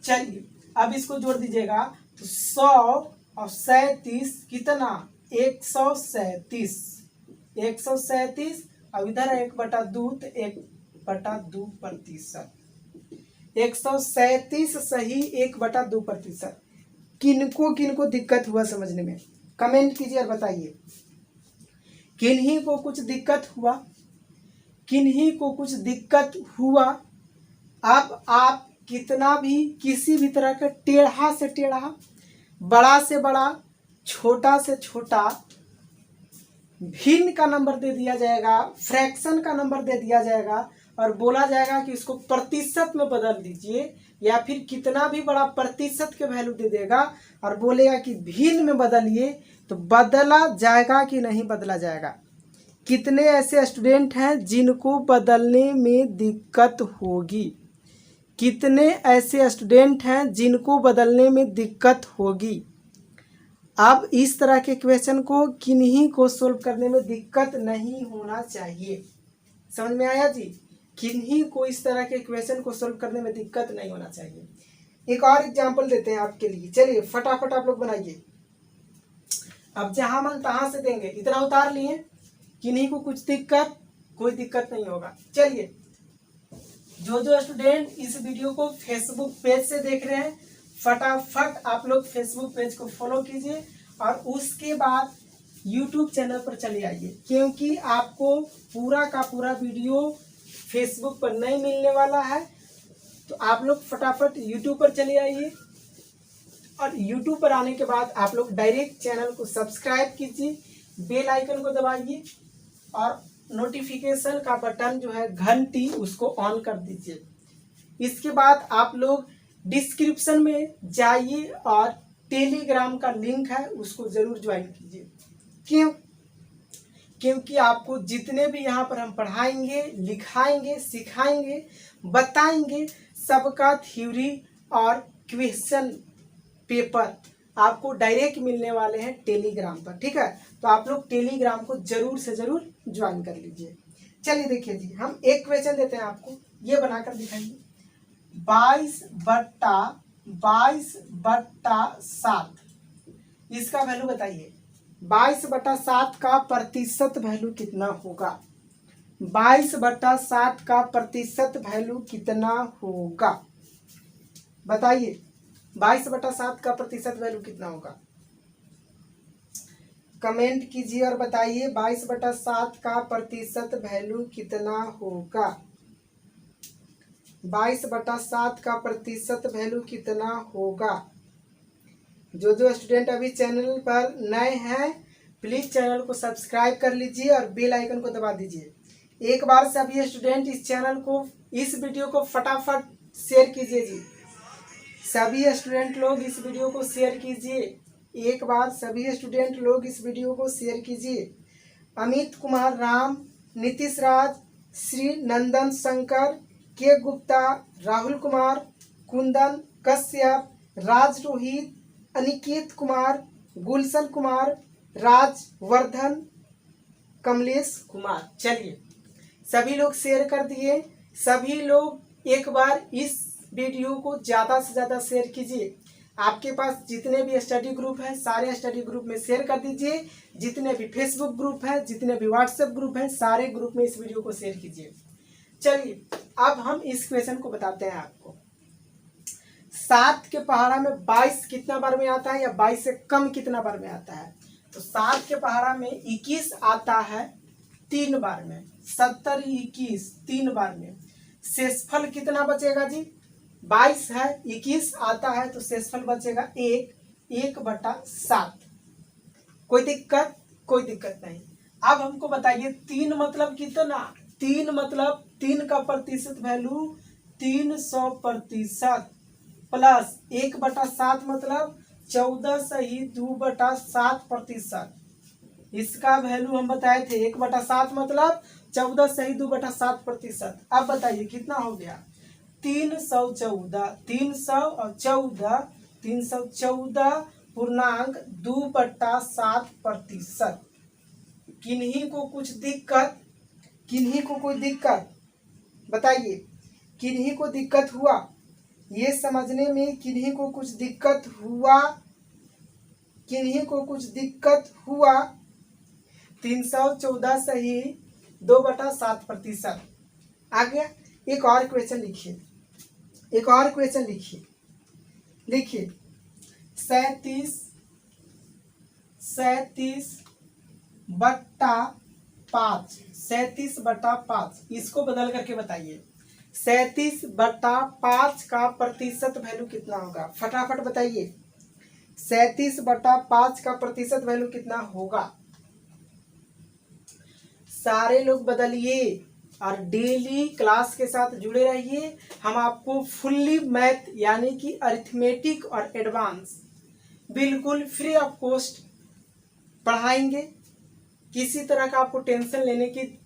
चलिए अब इसको जोड़ दीजिएगा, तो 100 और 37 कितना, 137, 137 अब इधर है 1/2 तो 1/2%। 137 सही 1/2%। किनको दिक्कत हुआ समझने में, कमेंट कीजिए और बताइए। किन्हीं को कुछ दिक्कत हुआ, किन्हीं को कुछ दिक्कत हुआ। अब आप कितना भी किसी भी तरह का टेढ़ा से टेढ़ा, बड़ा से बड़ा, छोटा से छोटा भिन्न का नंबर दे दिया जाएगा, फ्रैक्शन का नंबर दे दिया जाएगा और बोला जाएगा कि इसको प्रतिशत में बदल दीजिए, या फिर कितना भी बड़ा प्रतिशत के वैल्यू दे देगा और बोलेगा कि भिन्न में बदलिए, तो बदला जाएगा कि नहीं बदला जाएगा। कितने ऐसे स्टूडेंट हैं जिनको बदलने में दिक्कत होगी, कितने ऐसे स्टूडेंट हैं जिनको बदलने में दिक्कत होगी। अब इस तरह के क्वेश्चन को किन्हीं को सोल्व करने में दिक्कत नहीं होना चाहिए। समझ में आया जी? किन्हीं को इस तरह के क्वेश्चन को सोल्व करने में दिक्कत नहीं होना चाहिए। एक और एग्जांपल देते हैं आपके लिए, चलिए फटाफट आप लोग बनाइए। अब जहां मन तहां से देंगे, इतना उतार लिए, किन्हीं को कुछ दिक्कत, कोई दिक्कत नहीं होगा। चलिए, जो जो स्टूडेंट इस वीडियो को फेसबुक पेज से देख रहे हैं, फटाफट आप लोग फेसबुक पेज को फॉलो कीजिए और उसके बाद यूट्यूब चैनल पर चले आइए, क्योंकि आपको पूरा का पूरा वीडियो फेसबुक पर नहीं मिलने वाला है। तो आप लोग फटाफट यूट्यूब पर चले आइए और यूट्यूब पर आने के बाद आप लोग डायरेक्ट चैनल को सब्सक्राइब कीजिए, बेल आइकन को दबाइए और नोटिफिकेशन का बटन जो है घंटी, उसको ऑन कर दीजिए। इसके बाद आप लोग डिस्क्रिप्शन में जाइए और टेलीग्राम का लिंक है, उसको जरूर ज्वाइन कीजिए। क्यों? क्योंकि आपको जितने भी यहाँ पर हम पढ़ाएंगे, लिखाएंगे, सिखाएंगे, बताएंगे, सबका थ्योरी और क्वेश्चन पेपर आपको डायरेक्ट मिलने वाले हैं टेलीग्राम पर। ठीक है, तो आप लोग टेलीग्राम को जरूर से जरूर ज्वाइन कर लीजिए। चलिए देखिए जी, हम एक क्वेश्चन देते हैं आपको, ये बनाकर दिखाइए। 22/7 इसका वैल्यू बताइए। 22/7 का प्रतिशत वैल्यू कितना होगा? 22/7 का प्रतिशत वैल्यू कितना होगा? बताइए, 22/7 का प्रतिशत वैल्यू कितना होगा? कमेंट कीजिए और बताइए 22/7 का प्रतिशत वैल्यू कितना होगा? 22/7 का प्रतिशत वैल्यू कितना होगा? जो जो स्टूडेंट अभी चैनल पर नए हैं, प्लीज चैनल को सब्सक्राइब कर लीजिए और बेल आइकन को दबा दीजिए। एक बार सभी स्टूडेंट इस चैनल को, इस वीडियो को फटाफट शेयर कीजिए जी। सभी स्टूडेंट लोग इस वीडियो को शेयर कीजिए। एक बार सभी स्टूडेंट लोग इस वीडियो को शेयर कीजिए। अमित कुमार राम, नीतीश राज, श्री नंदन शंकर, के गुप्ता, राहुल कुमार, कुंदन कश्यप, राज रोहित, अनिकेत कुमार, गुलशन कुमार, राजवर्धन, कमलेश कुमार। चलिए, सभी लोग शेयर कर दिए। सभी लोग एक बार इस वीडियो को ज़्यादा से ज़्यादा शेयर कीजिए। आपके पास जितने भी स्टडी ग्रुप हैं, सारे स्टडी ग्रुप में शेयर कर दीजिए। जितने भी फेसबुक ग्रुप हैं, जितने भी व्हाट्सएप ग्रुप हैं, सारे ग्रुप में इस वीडियो को शेयर कीजिए। चलिए, अब हम इस क्वेश्चन को बताते हैं आपको। 7 के पहाड़ा में 22 कितना बार में आता है, या 22 से कम कितना बार में आता है? तो 7 के पहाड़ा में 21 आता है 3 बार में। 70, 21 3 बार में। शेषफल कितना बचेगा जी? 22 है, 21 आता है, तो शेषफल बचेगा 1/7। कोई दिक्कत? कोई दिक्कत नहीं। अब हमको बताइए 3 मतलब कितना? 3 मतलब 3 का प्रतिशत वैल्यू 300% प्लस 1/7 मतलब 14/2/7%। इसका वैल्यू हम बताए थे 1/7 मतलब 14/2/7%। अब बताइए कितना हो गया? 314, 300 और 14, 314.2/7%। किन्हीं को कुछ दिक्कत? किन्हीं को कोई दिक्कत? बताइए, किन्हीं को दिक्कत हुआ ये समझने में? किन्हीं को कुछ दिक्कत हुआ? किन्हीं को कुछ दिक्कत हुआ? 314/2/7%। आ गया। एक और क्वेश्चन लिखिए, एक और क्वेश्चन लिखिए। लिखिए 37/5, 37/5 इसको बदल करके बताइए। 37/5 का प्रतिशत वैल्यू कितना होगा? फटाफट बताइए, 37/5 का प्रतिशत वैल्यू कितना होगा? सारे लोग बदलिए और डेली क्लास के साथ जुड़े रहिए। हम आपको फुल्ली मैथ यानी कि अरिथमेटिक और एडवांस बिल्कुल फ्री ऑफ कॉस्ट पढ़ाएंगे। किसी तरह का आपको टेंशन लेने की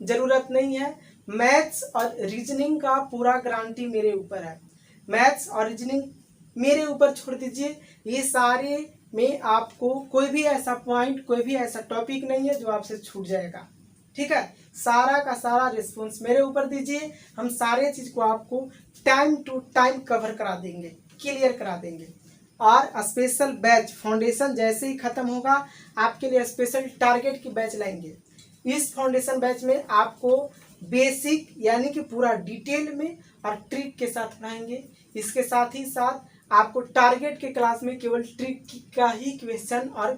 ज़रूरत नहीं है। मैथ्स और रीजनिंग का पूरा गारंटी मेरे ऊपर है। मैथ्स और रीजनिंग मेरे ऊपर छोड़ दीजिए। ये सारे में आपको कोई भी ऐसा पॉइंट, कोई भी ऐसा टॉपिक नहीं है जो आपसे छूट जाएगा। ठीक है, सारा का सारा रिस्पॉन्स मेरे ऊपर दीजिए, हम सारे चीज को आपको टाइम टू टाइम कवर करा देंगे, क्लियर करा देंगे। और स्पेशल बैच फाउंडेशन जैसे ही खत्म होगा आपके लिए स्पेशल टारगेट की बैच लाएंगे। इस फाउंडेशन बैच में आपको बेसिक यानी कि पूरा डिटेल में और ट्रिक के साथ पढ़ाएंगे। इसके साथ ही साथ आपको टारगेट के क्लास में केवल ट्रिक का ही क्वेश्चन और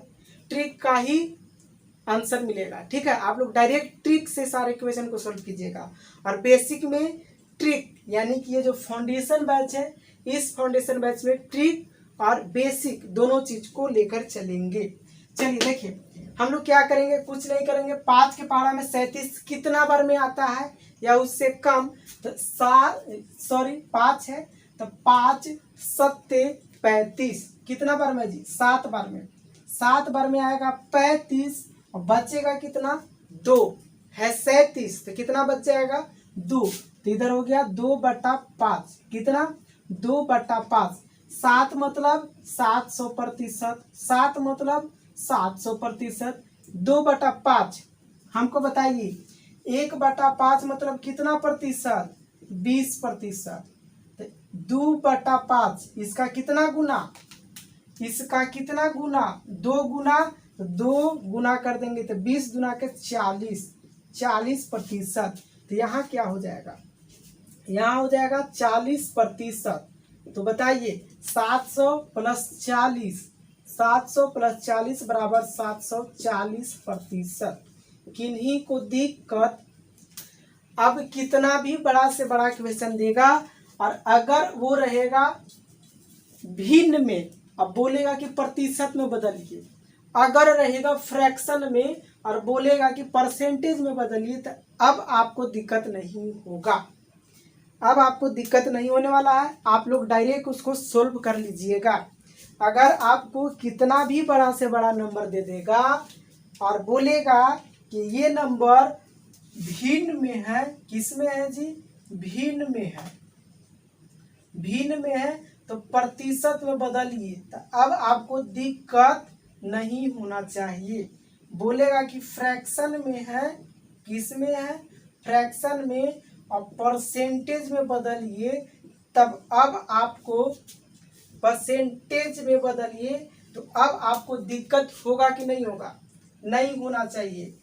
ट्रिक का ही आंसर मिलेगा। ठीक है, आप लोग डायरेक्ट ट्रिक से सारे क्वेश्चन को सॉल्व कीजिएगा। और बेसिक में ट्रिक यानी कि ये जो फाउंडेशन बैच है, इस फाउंडेशन बैच में ट्रिक और बेसिक दोनों चीज को लेकर चलेंगे। चलिए देखिए, हम लोग क्या करेंगे, कुछ नहीं करेंगे। 5 के पहाड़ा में 37 कितना बार में आता है या उससे कम, तो 5 है तो 5 सत्ते 35 कितना बार में जी, 7 बार में। 7 बार में आएगा 35 और बचेगा कितना, 2 है 37, तो कितना बच जाएगा, 2। तो इधर हो गया 2/5, कितना 2/5। 7 मतलब 700%, 7 मतलब 700%, 2/5 हमको बताइए 1/5 मतलब कितना प्रतिशत, 20%। तो 2/5 इसका कितना गुना, इसका कितना गुना, 2 गुना, तो 2 गुना कर देंगे तो 20 गुना के 40%। तो यहाँ क्या हो जाएगा, यहाँ हो जाएगा 40%। तो बताइए 700 प्लस 40, 700 प्लस 40 बराबर 740%। किन्हीं को दिक्कत, अब कितना भी बड़ा से बड़ा क्वेश्चन देगा और अगर वो रहेगा भिन्न में, अब बोलेगा कि प्रतिशत में बदलिए, अगर रहेगा फ्रैक्शन में और बोलेगा कि परसेंटेज में बदलिए, तो अब आपको दिक्कत नहीं होगा। अब आपको दिक्कत नहीं होने वाला है, आप लोग डायरेक्ट उसको सोल्व कर लीजिएगा। अगर आपको कितना भी बड़ा से बड़ा नंबर दे देगा और बोलेगा कि ये नंबर भिन्न में है, किस में है जी, भिन्न में है, भिन्न में है, तो प्रतिशत में बदलिए, तो अब आपको दिक्कत नहीं होना चाहिए। बोलेगा कि फ्रैक्शन में है, किस में है, फ्रैक्शन में, और परसेंटेज में बदलिए, तब अब आपको परसेंटेज में बदलिए, तो अब आपको दिक्कत होगा कि नहीं होगा, नहीं होना चाहिए।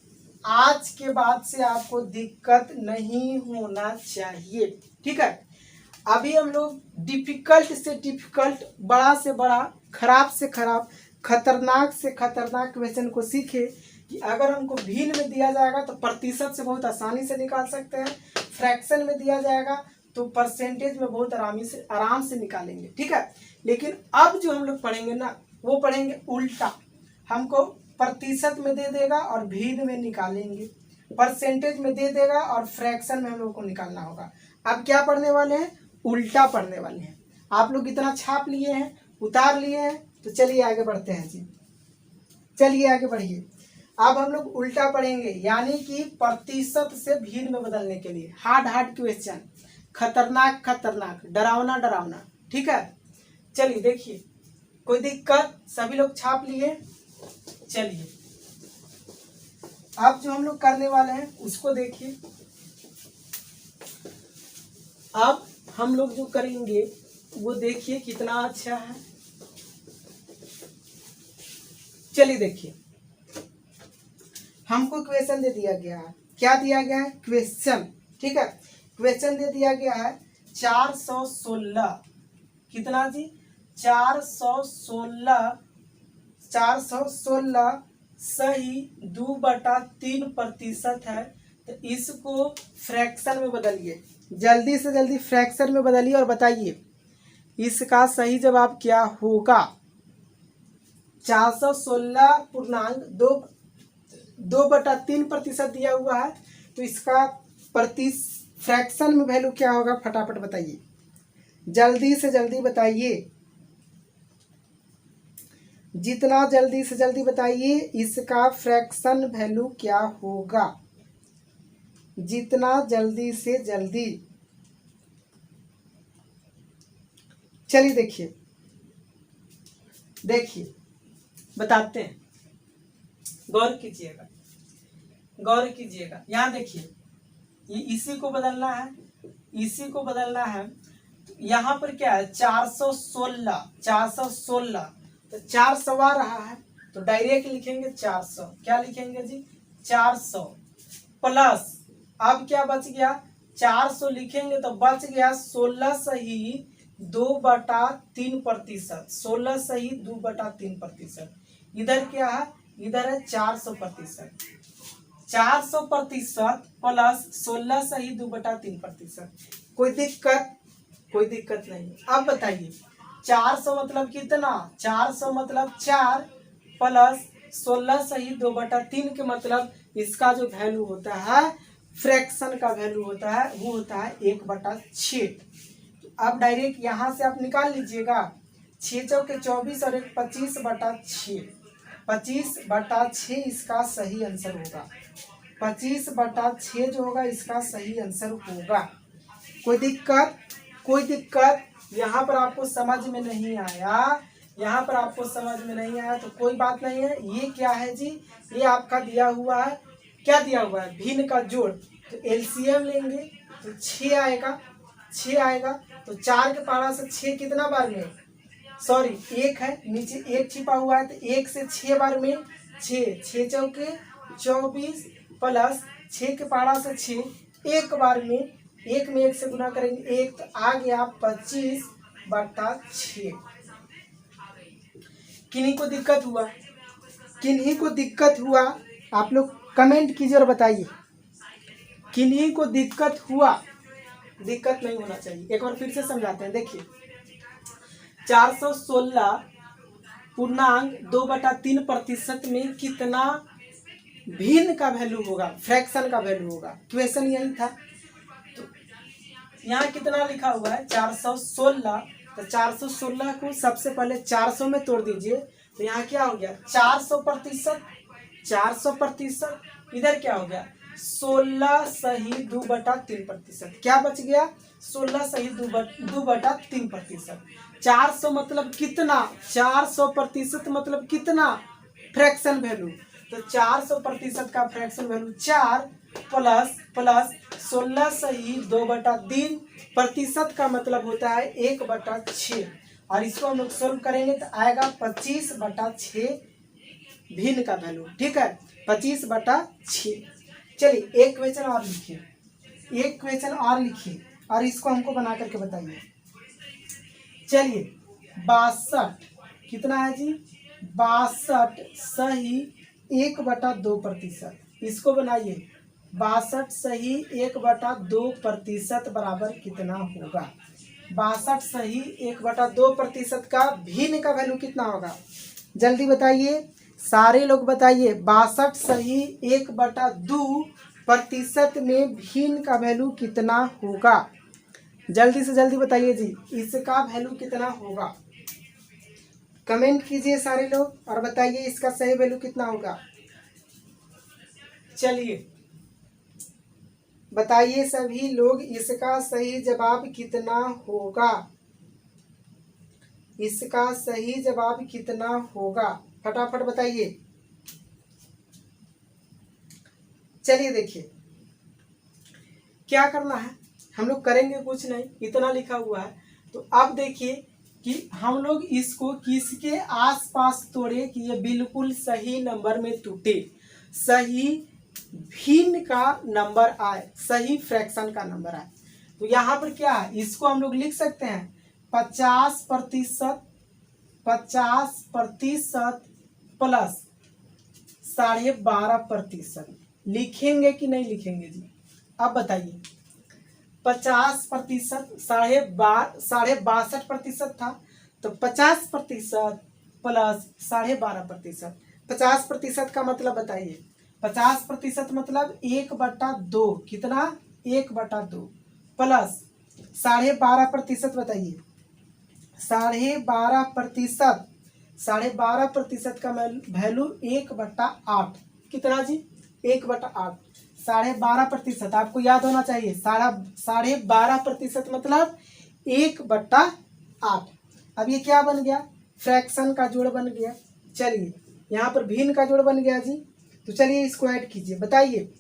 आज के बाद से आपको दिक्कत नहीं होना चाहिए। ठीक है, अभी हम लोग डिफिकल्ट से डिफिकल्ट, बड़ा से बड़ा, खराब से खराब, खतरनाक से खतरनाक क्वेश्चन को सीखे कि अगर हमको भिन्न में दिया जाएगा तो प्रतिशत से बहुत आसानी से निकाल सकते हैं, फ्रैक्शन में दिया जाएगा तो परसेंटेज में बहुत आराम से निकालेंगे। ठीक है, लेकिन अब जो हम लोग पढ़ेंगे ना, वो पढ़ेंगे उल्टा। हमको प्रतिशत में दे देगा और भिन्न में निकालेंगे, परसेंटेज में दे देगा और फ्रैक्शन में हम लोग को निकालना होगा। अब क्या पढ़ने वाले हैं, उल्टा पढ़ने वाले हैं। आप लोग इतना छाप लिए हैं, उतार लिए हैं, तो चलिए आगे बढ़ते हैं जी, चलिए आगे बढ़िए। अब हम लोग उल्टा पढ़ेंगे, यानी कि प्रतिशत से भिन्न में बदलने के लिए हार्ड क्वेश्चन, खतरनाक खतरनाक, डरावना डरावना। ठीक है, चलिए देखिए, कोई दिक्कत, सभी लोग छाप लिए। चलिए अब जो हम लोग करने वाले हैं उसको देखिए। अब हम लोग जो करेंगे वो देखिए कितना अच्छा है। चलिए देखिए, हमको क्वेश्चन दे दिया गया है, क्या दिया गया है, क्वेश्चन। ठीक है, क्वेश्चन दे दिया गया है 416, कितना जी, 416 सही 2/3% है। तो इसको फ्रैक्शन में बदलिए, जल्दी से जल्दी फ्रैक्शन में बदलिए और बताइए इसका सही जवाब क्या होगा। 416.2/3% दिया हुआ है, तो इसका फ्रैक्शन में वैल्यू क्या होगा, फटाफट बताइए, जल्दी से जल्दी बताइए, जितना जल्दी से जल्दी बताइए इसका फ्रैक्शन वैल्यू क्या होगा, जितना जल्दी से जल्दी। चलिए देखिए, देखिए बताते हैं, गौर कीजिएगा, गौर कीजिएगा। यहाँ देखिए, ये इसी को बदलना है, इसी को बदलना है। यहाँ पर क्या है, 416, 416, तो 4 सवा रहा है, तो डायरेक्ट लिखेंगे 400। क्या लिखेंगे जी, 400 प्लस, अब क्या बच गया, 400 लिखेंगे तो बच गया 16 सही 2/3%, 16 सही 2/3%। इधर क्या है, इधर है 400%, 400% प्लस 16 सही 2/3%। कोई दिक्कत, कोई दिक्कत नहीं। अब बताइए 400 मतलब कितना, 400 मतलब 4 प्लस 16 सही 2/3 के मतलब इसका जो वैल्यू होता है, फ्रैक्शन का वैल्यू होता है, वो होता है 1/6। तो अब डायरेक्ट यहाँ से आप निकाल लीजिएगा, 6 चौके 24 और 1 25/6, 25/6 इसका सही आंसर होगा। 25/6 जो होगा इसका सही आंसर होगा। कोई दिक्कत, कोई दिक्कत यहाँ पर आपको समझ में नहीं आया, यहाँ पर आपको समझ में नहीं आया तो कोई बात नहीं है। ये क्या है जी, ये आपका दिया हुआ है, क्या दिया हुआ है, भिन्न का जोड़। तो एलसीएम लेंगे तो 6 आएगा, 6 आएगा, तो 4 के पहाड़ा से 6 कितना बार में, सॉरी 1 है, नीचे 1 छिपा हुआ है, तो 1 से 6 बार में 6, 6 चौके 24 प्लस 6 के पहाड़ा से 6, एक बार में, 1 में 1 से गुना करेंगे 1, तो आ गया 25/6। किन्हीं को दिक्कत हुआ, किन्हीं को दिक्कत हुआ, आप लोग कमेंट कीजिए और बताइए, किन्हीं को दिक्कत हुआ, दिक्कत नहीं होना चाहिए। एक बार फिर से समझाते हैं, देखिए 416 पूर्णांक 2/3% में कितना भिन्न का वैल्यू होगा, फ्रैक्शन का वैल्यू होगा, क्वेश्चन यही था। तो यहाँ कितना लिखा हुआ है, 416, तो 416 को सबसे पहले 400 में तोड़ दीजिए, तो यहाँ क्या हो गया 400%, 400%, इधर क्या हो गया 16 सही 2/3%, क्या बच गया 16 सही 2/3%। 400 मतलब कितना, 400% मतलब कितना, फ्रैक्शन वैल्यू, तो 400% का फ्रैक्शन वैल्यू 4 प्लस 16 सही 2/3% का मतलब होता है 1/6, और इसको हम लोग सोल्व करेंगे तो आएगा 25/6 भिन्न का वैल्यू, ठीक है 25/6। चलिए एक क्वेश्चन और लिखिए, एक क्वेश्चन और लिखिए और इसको हमको बना करके बताइए। चलिए 62 कितना है जी, 62 सही 1/2%, इसको बनाइए 62 सही 1/2% बराबर कितना होगा। 62 सही 1/2% का भिन्न का वैल्यू कितना होगा, जल्दी बताइए सारे लोग बताइए। 62 सही 1/2% में भिन्न का वैल्यू कितना होगा, जल्दी से जल्दी बताइए जी, इसका वैल्यू कितना होगा। कमेंट कीजिए सारे लोग और बताइए इसका सही वैल्यू कितना होगा। चलिए बताइए सभी लोग, इसका सही जवाब कितना होगा, इसका सही जवाब कितना होगा, फटाफट बताइए। चलिए देखिए क्या करना है, हम लोग करेंगे कुछ नहीं, इतना लिखा हुआ है। तो अब देखिए कि हम लोग इसको किसके आसपास तोड़े कि ये बिल्कुल सही नंबर में टूटे, सही भिन्न का नंबर आए, सही फ्रैक्शन का नंबर आए। तो यहाँ पर क्या है, इसको हम लोग लिख सकते हैं 50% प्लस 12.5%, लिखेंगे कि नहीं लिखेंगे जी, अब बताइए। 50% 62.5% था, तो 50% प्लस 12.5%, 50% का मतलब बताइए। 50% मतलब 1/2, कितना 1/2 प्लस 12.5% बताइए। 12.5%, 12.5% का वैल्यू 1/8, कितना जी 1/8, 12.5% आपको याद होना चाहिए। 12.5% मतलब 1/8। अब ये क्या बन गया, फ्रैक्शन का जोड़ बन गया। चलिए यहाँ पर भिन्न का जोड़ बन गया जी। तो चलिए इसको ऐड कीजिए, बताइए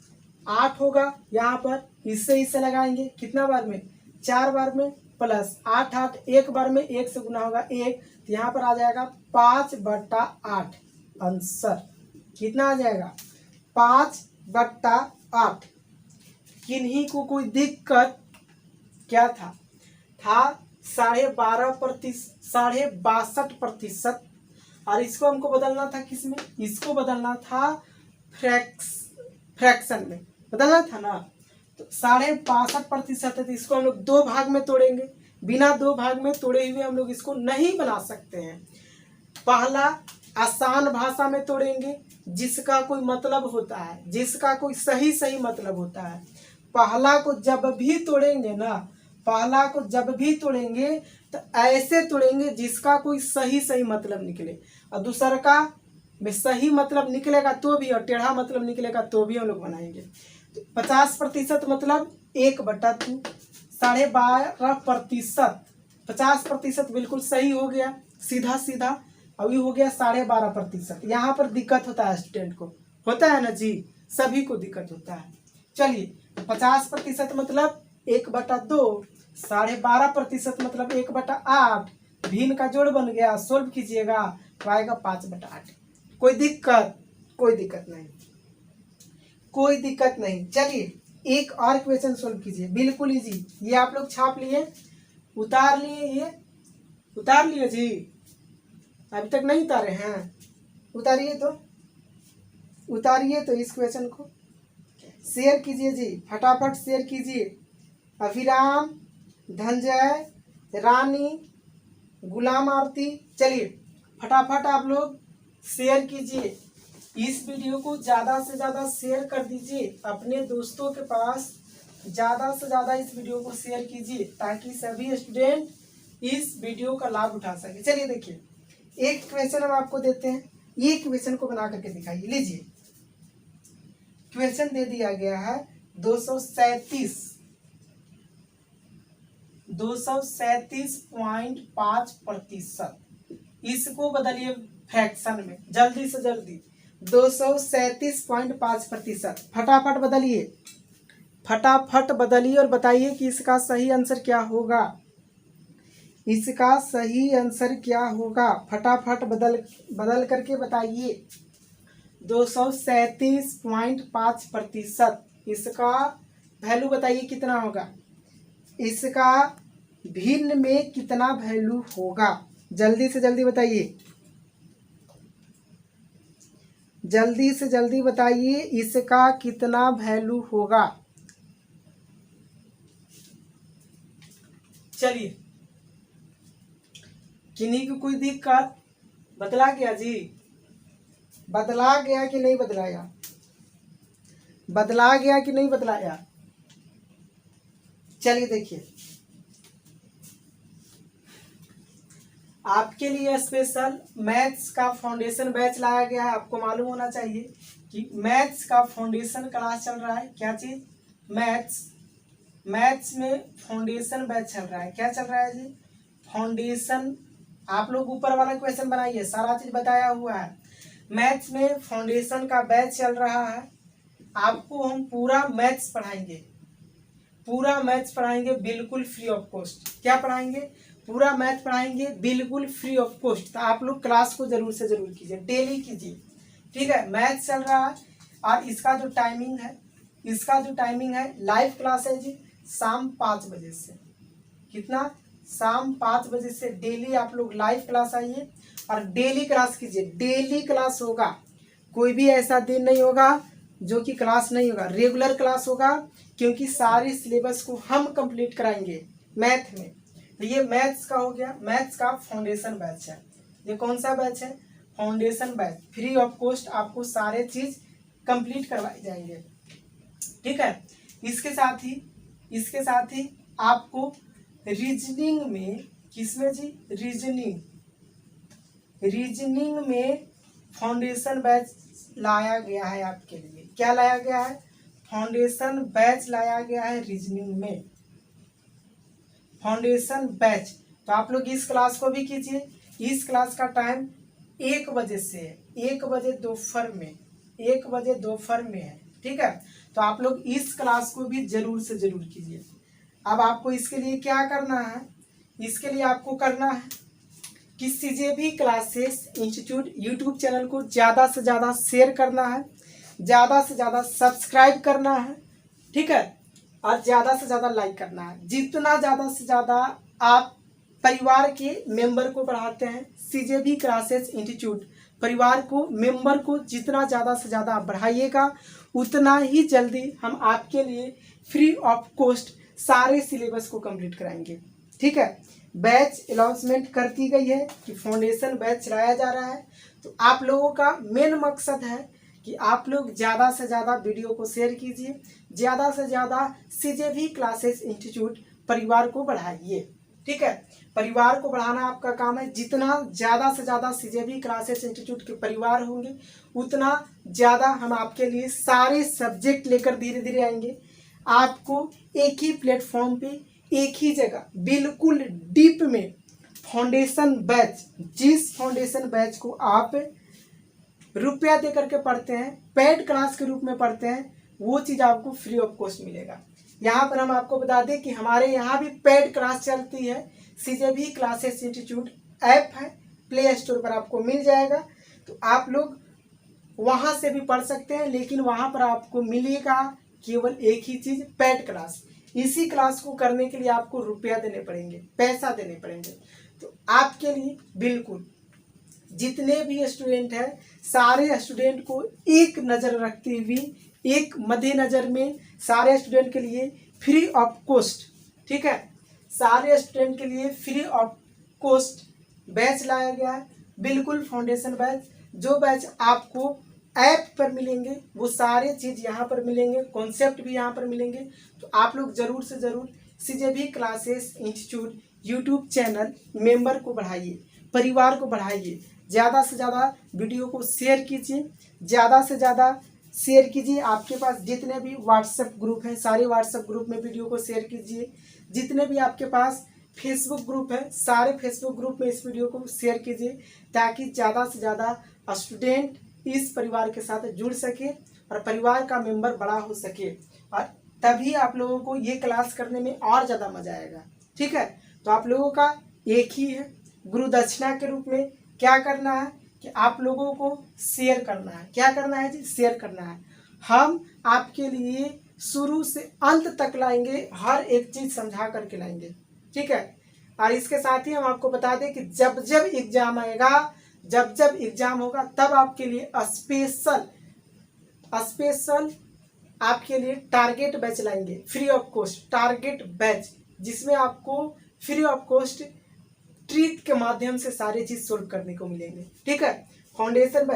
8 होगा यहाँ पर, इससे लगाएंगे कितना बार में, 4 बार में, प्लस 8 8 एक बार में 1 से गुना होगा 1, तो यहाँ पर आ जाएगा 5/8 आंसर। कितना आ जाएगा 5/8। किन्हीं को कोई दिक्कत क्या था 62.5%, और इसको हमको बदलना था किसमें, इसको बदलना था फ्रैक्शन में बदलना था ना। तो 62.5% है, तो इसको हम लोग 2 भाग में तोड़ेंगे। बिना 2 भाग में तोड़े हुए हम लोग इसको नहीं बना सकते हैं। पहला आसान भाषा में तोड़ेंगे, जिसका कोई मतलब होता है, जिसका कोई सही सही मतलब होता है। पहला को जब भी तोड़ेंगे ना, पहला को जब भी तोड़ेंगे तो ऐसे तोड़ेंगे जिसका कोई सही सही मतलब निकले, और दूसरा का में सही मतलब निकलेगा तो भी और टेढ़ा मतलब निकलेगा तो भी हम लोग बनाएंगे। तो 50% मतलब 1/2, 12.5%, 50% बिल्कुल सही हो गया, सीधा सीधा। अभी हो गया 12.5%। यहाँ पर दिक्कत होता है स्टूडेंट को, होता है ना जी, सभी को दिक्कत होता है। चलिए 50% मतलब 1/2, 12.5% मतलब 1/8, भिन्न का जोड़ बन गया, सोल्व कीजिएगा तो आएगा 5/8। कोई दिक्कत, कोई दिक्कत नहीं, कोई दिक्कत नहीं। चलिए एक और क्वेश्चन सोल्व कीजिए, बिल्कुल इजी। ये आप लोग छाप लिए, उतार लिए, ये उतार लिए जी, अभी तक नहीं उतारे हैं, उतारिए तो, उतारिए तो इस क्वेश्चन को शेयर कीजिए जी, फटाफट शेयर कीजिए। अभिराम, धनंजय, रानी, गुलाम आरती, चलिए फटाफट आप लोग शेयर कीजिए। इस वीडियो को ज़्यादा से ज़्यादा शेयर कर दीजिए अपने दोस्तों के पास, ज़्यादा से ज़्यादा इस वीडियो को शेयर कीजिए ताकि सभी स्टूडेंट इस वीडियो का लाभ उठा सके। चलिए देखिए, एक क्वेश्चन हम आपको देते हैं, ये क्वेश्चन को बना करके दिखाइए। लीजिए क्वेश्चन दे दिया गया है 237.5%। इसको बदलिए फ्रैक्शन में, जल्दी से जल्दी। 237.5%, फटाफट बदलिए, फटाफट बदलिए और बताइए कि इसका सही आंसर क्या होगा, इसका सही आंसर क्या होगा। फटाफट बदल करके बताइए। 237.5%, इसका वैल्यू बताइए कितना होगा, इसका भिन्न में कितना वैल्यू होगा, जल्दी से जल्दी बताइए, जल्दी से जल्दी बताइए इसका कितना वैल्यू होगा। चलिए, किन्हीं को कोई दिक्कत, बदला गया जी, बदला गया कि नहीं बदलाया, बदला गया कि नहीं बदलाया। चलिए देखिए, आपके लिए स्पेशल मैथ्स का फाउंडेशन बैच लाया गया है। आपको मालूम होना चाहिए कि मैथ्स का फाउंडेशन क्लास चल रहा है। क्या चीज, मैथ्स, मैथ्स में फाउंडेशन बैच चल रहा है। क्या चल रहा है जी, फाउंडेशन। आप लोग ऊपर वाला क्वेश्चन बनाइए, सारा चीज बताया हुआ है। मैथ्स में फाउंडेशन का बैच चल रहा है। आपको हम पूरा मैथ्स पढ़ाएंगे, पूरा मैथ्स पढ़ाएंगे बिल्कुल फ्री ऑफ कॉस्ट। क्या पढ़ाएंगे, पूरा मैथ पढ़ाएंगे बिल्कुल फ्री ऑफ कॉस्ट। तो आप लोग क्लास को जरूर से जरूर कीजिए, डेली कीजिए, ठीक है। मैथ्स चल रहा है और इसका जो टाइमिंग है, इसका जो टाइमिंग है, लाइव क्लास है जी शाम 5 बजे से। कितना, शाम 5 बजे से डेली आप लोग लाइव क्लास आइए और डेली क्लास कीजिए। डेली क्लास होगा, कोई भी ऐसा दिन नहीं होगा जो कि क्लास नहीं होगा, रेगुलर क्लास होगा, क्योंकि सारी सिलेबस को हम कंप्लीट कराएंगे मैथ में। तो ये मैथ्स का हो गया, मैथ्स का फाउंडेशन बैच है। ये कौन सा बैच है, foundation batch, free of cost आपको सारे चीज कंप्लीट करवाए जाएंगे, ठीक है। इसके साथ ही आपको रीजनिंग में, किसमें जी, रीजनिंग में फाउंडेशन बैच लाया गया है आपके लिए। क्या लाया गया है, फाउंडेशन बैच लाया गया है रीजनिंग में, फाउंडेशन बैच। तो आप लोग इस क्लास को भी कीजिए। इस क्लास का टाइम 1 बजे से है, 1 बजे दोपहर में, 1 बजे दोपहर में है। ठीक है, तो आप लोग इस क्लास को भी जरूर से जरूर कीजिए। अब आपको इसके लिए क्या करना है, इसके लिए आपको करना है कि सीजेबी क्लासेस इंस्टीट्यूट यूट्यूब चैनल को ज़्यादा से ज़्यादा शेयर करना है, ज़्यादा से ज़्यादा सब्सक्राइब करना है। ठीक है, और ज़्यादा से ज़्यादा लाइक करना है। जितना ज़्यादा से ज़्यादा आप परिवार के मेंबर को बढ़ाते हैं, सीजेबी क्लासेस इंस्टीट्यूट परिवार को, मेंबर को जितना ज़्यादा से ज़्यादा आप बढ़ाइएगा, उतना ही जल्दी हम आपके लिए फ्री ऑफ कॉस्ट सारे सिलेबस को कंप्लीट कराएंगे। ठीक है, बैच अनाउंसमेंट कर दी गई है कि फाउंडेशन बैच चलाया जा रहा है। तो आप लोगों का मेन मकसद है कि आप लोग ज़्यादा से ज़्यादा वीडियो को शेयर कीजिए, ज़्यादा से ज़्यादा सीजेबी क्लासेस इंस्टीट्यूट परिवार को बढ़ाइए। ठीक है, परिवार को बढ़ाना आपका काम है। जितना ज़्यादा से ज़्यादा सीजेबी क्लासेस इंस्टीट्यूट के परिवार होंगे, उतना ज़्यादा हम आपके लिए सारे सब्जेक्ट लेकर धीरे धीरे आएंगे। आपको एक ही प्लेटफॉर्म पे, एक ही जगह, बिल्कुल डीप में फाउंडेशन बैच, जिस फाउंडेशन बैच को आप रुपया दे करके पढ़ते हैं, पेड क्लास के रूप में पढ़ते हैं, वो चीज़ आपको फ्री ऑफ कॉस्ट मिलेगा। यहाँ पर हम आपको बता दें कि हमारे यहाँ भी पेड क्लास चलती है। सीजेबी क्लासेस इंस्टीट्यूट ऐप है, प्ले स्टोर पर आपको मिल जाएगा। तो आप लोग वहाँ से भी पढ़ सकते हैं, लेकिन वहाँ पर आपको मिलेगा केवल एक ही चीज़, पेड क्लास। इसी क्लास को करने के लिए आपको रुपया देने पड़ेंगे, पैसा देने पड़ेंगे। तो आपके लिए बिल्कुल जितने भी स्टूडेंट हैं, सारे स्टूडेंट को एक नज़र रखते हुए, एक मद्देनज़र में सारे स्टूडेंट के लिए फ्री ऑफ कॉस्ट, ठीक है, सारे स्टूडेंट के लिए फ्री ऑफ कॉस्ट बैच लाया गया है। बिल्कुल फाउंडेशन बैच, जो बैच आपको ऐप पर मिलेंगे, वो सारे चीज़ यहाँ पर मिलेंगे, कॉन्सेप्ट भी यहाँ पर मिलेंगे। तो आप लोग ज़रूर से ज़रूर CJB classes institute YouTube channel member को बढ़ाइए, परिवार को बढ़ाइए, ज़्यादा से ज़्यादा वीडियो को शेयर कीजिए, ज़्यादा से ज़्यादा शेयर कीजिए। आपके पास जितने भी व्हाट्सएप ग्रुप हैं, सारे व्हाट्सएप ग्रुप में वीडियो को शेयर कीजिए। जितने भी आपके पास फेसबुक ग्रुप है, सारे फेसबुक ग्रुप में इस वीडियो को शेयर कीजिए, ताकि ज़्यादा से ज़्यादा स्टूडेंट इस परिवार के साथ जुड़ सके और परिवार का मेंबर बड़ा हो सके, और तभी आप लोगों को ये क्लास करने में और ज़्यादा मज़ा आएगा। ठीक है, तो आप लोगों का एक ही है, गुरु दक्षिणा के रूप में क्या करना है कि आप लोगों को शेयर करना है। क्या करना है जी? शेयर करना है। हम आपके लिए शुरू से अंत तक लाएंगे, हर एक चीज़ समझा करके लाएंगे। ठीक है, और इसके साथ ही हम आपको बता दें कि जब जब एग्जाम आएगा, जब जब एग्जाम होगा, तब आपके लिए स्पेशल आपके लिए टारगेट बैच लाएंगे, free of cost target batch, जिसमें आपको फ्री ऑफ कॉस्ट ट्रिक के माध्यम से सारी चीज़ सोल्व करने को मिलेंगे। ठीक है, फाउंडेशन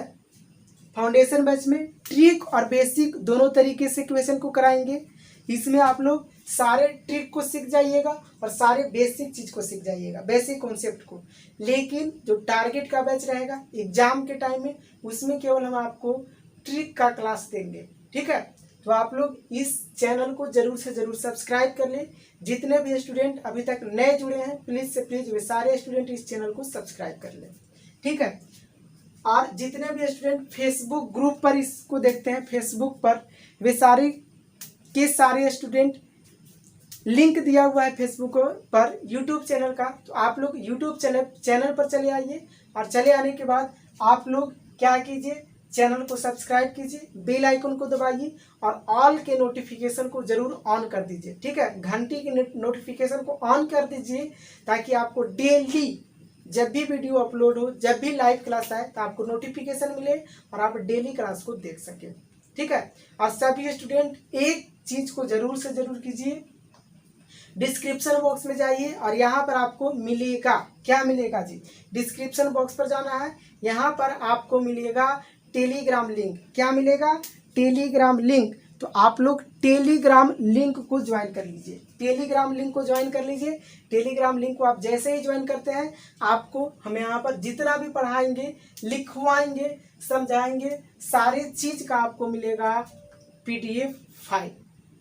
बैच में ट्रिक और बेसिक दोनों तरीके से क्वेश्चन को कराएंगे। इसमें आप लोग सारे ट्रिक को सीख जाइएगा और सारे बेसिक चीज़ को सीख जाइएगा, बेसिक कॉन्सेप्ट को। लेकिन जो टारगेट का बैच रहेगा एग्जाम के टाइम में, उसमें केवल हम आपको ट्रिक का क्लास देंगे। ठीक है, तो आप लोग इस चैनल को जरूर से जरूर सब्सक्राइब कर लें। जितने भी स्टूडेंट अभी तक नए जुड़े हैं, प्लीज़ से प्लीज़ वे सारे स्टूडेंट इस चैनल को सब्सक्राइब कर लें। ठीक है, और जितने भी स्टूडेंट फेसबुक ग्रुप पर इसको देखते हैं, फेसबुक पर वे सारे के सारे स्टूडेंट, लिंक दिया हुआ है फेसबुक पर यूट्यूब चैनल का। तो आप लोग यूट्यूब चैनल पर चले आइए, और चले आने के बाद आप लोग क्या कीजिए, चैनल को सब्सक्राइब कीजिए, बेल आइकन को दबाइए और ऑल के नोटिफिकेशन को जरूर ऑन कर दीजिए। ठीक है, घंटी के नोटिफिकेशन को ऑन कर दीजिए, ताकि आपको डेली जब भी वीडियो अपलोड हो, जब भी लाइव क्लास आए, तो आपको नोटिफिकेशन मिले और आप डेली क्लास को देख सकें। ठीक है, और सभी स्टूडेंट एक चीज़ को जरूर से जरूर कीजिए, डिस्क्रिप्शन बॉक्स में जाइए और यहाँ पर आपको मिलेगा, क्या मिलेगा जी? डिस्क्रिप्शन बॉक्स पर जाना है, यहाँ पर आपको मिलेगा टेलीग्राम लिंक। क्या मिलेगा? Telegram link. तो आप लोग टेलीग्राम लिंक को ज्वाइन कर लीजिए, टेलीग्राम लिंक को ज्वाइन कर लीजिए। टेलीग्राम लिंक को आप जैसे ही ज्वाइन करते हैं, आपको हम यहाँ पर जितना भी पढ़ाएंगे, लिखवाएंगे, समझाएंगे, सारे चीज़ का आपको मिलेगा PDF फाइल।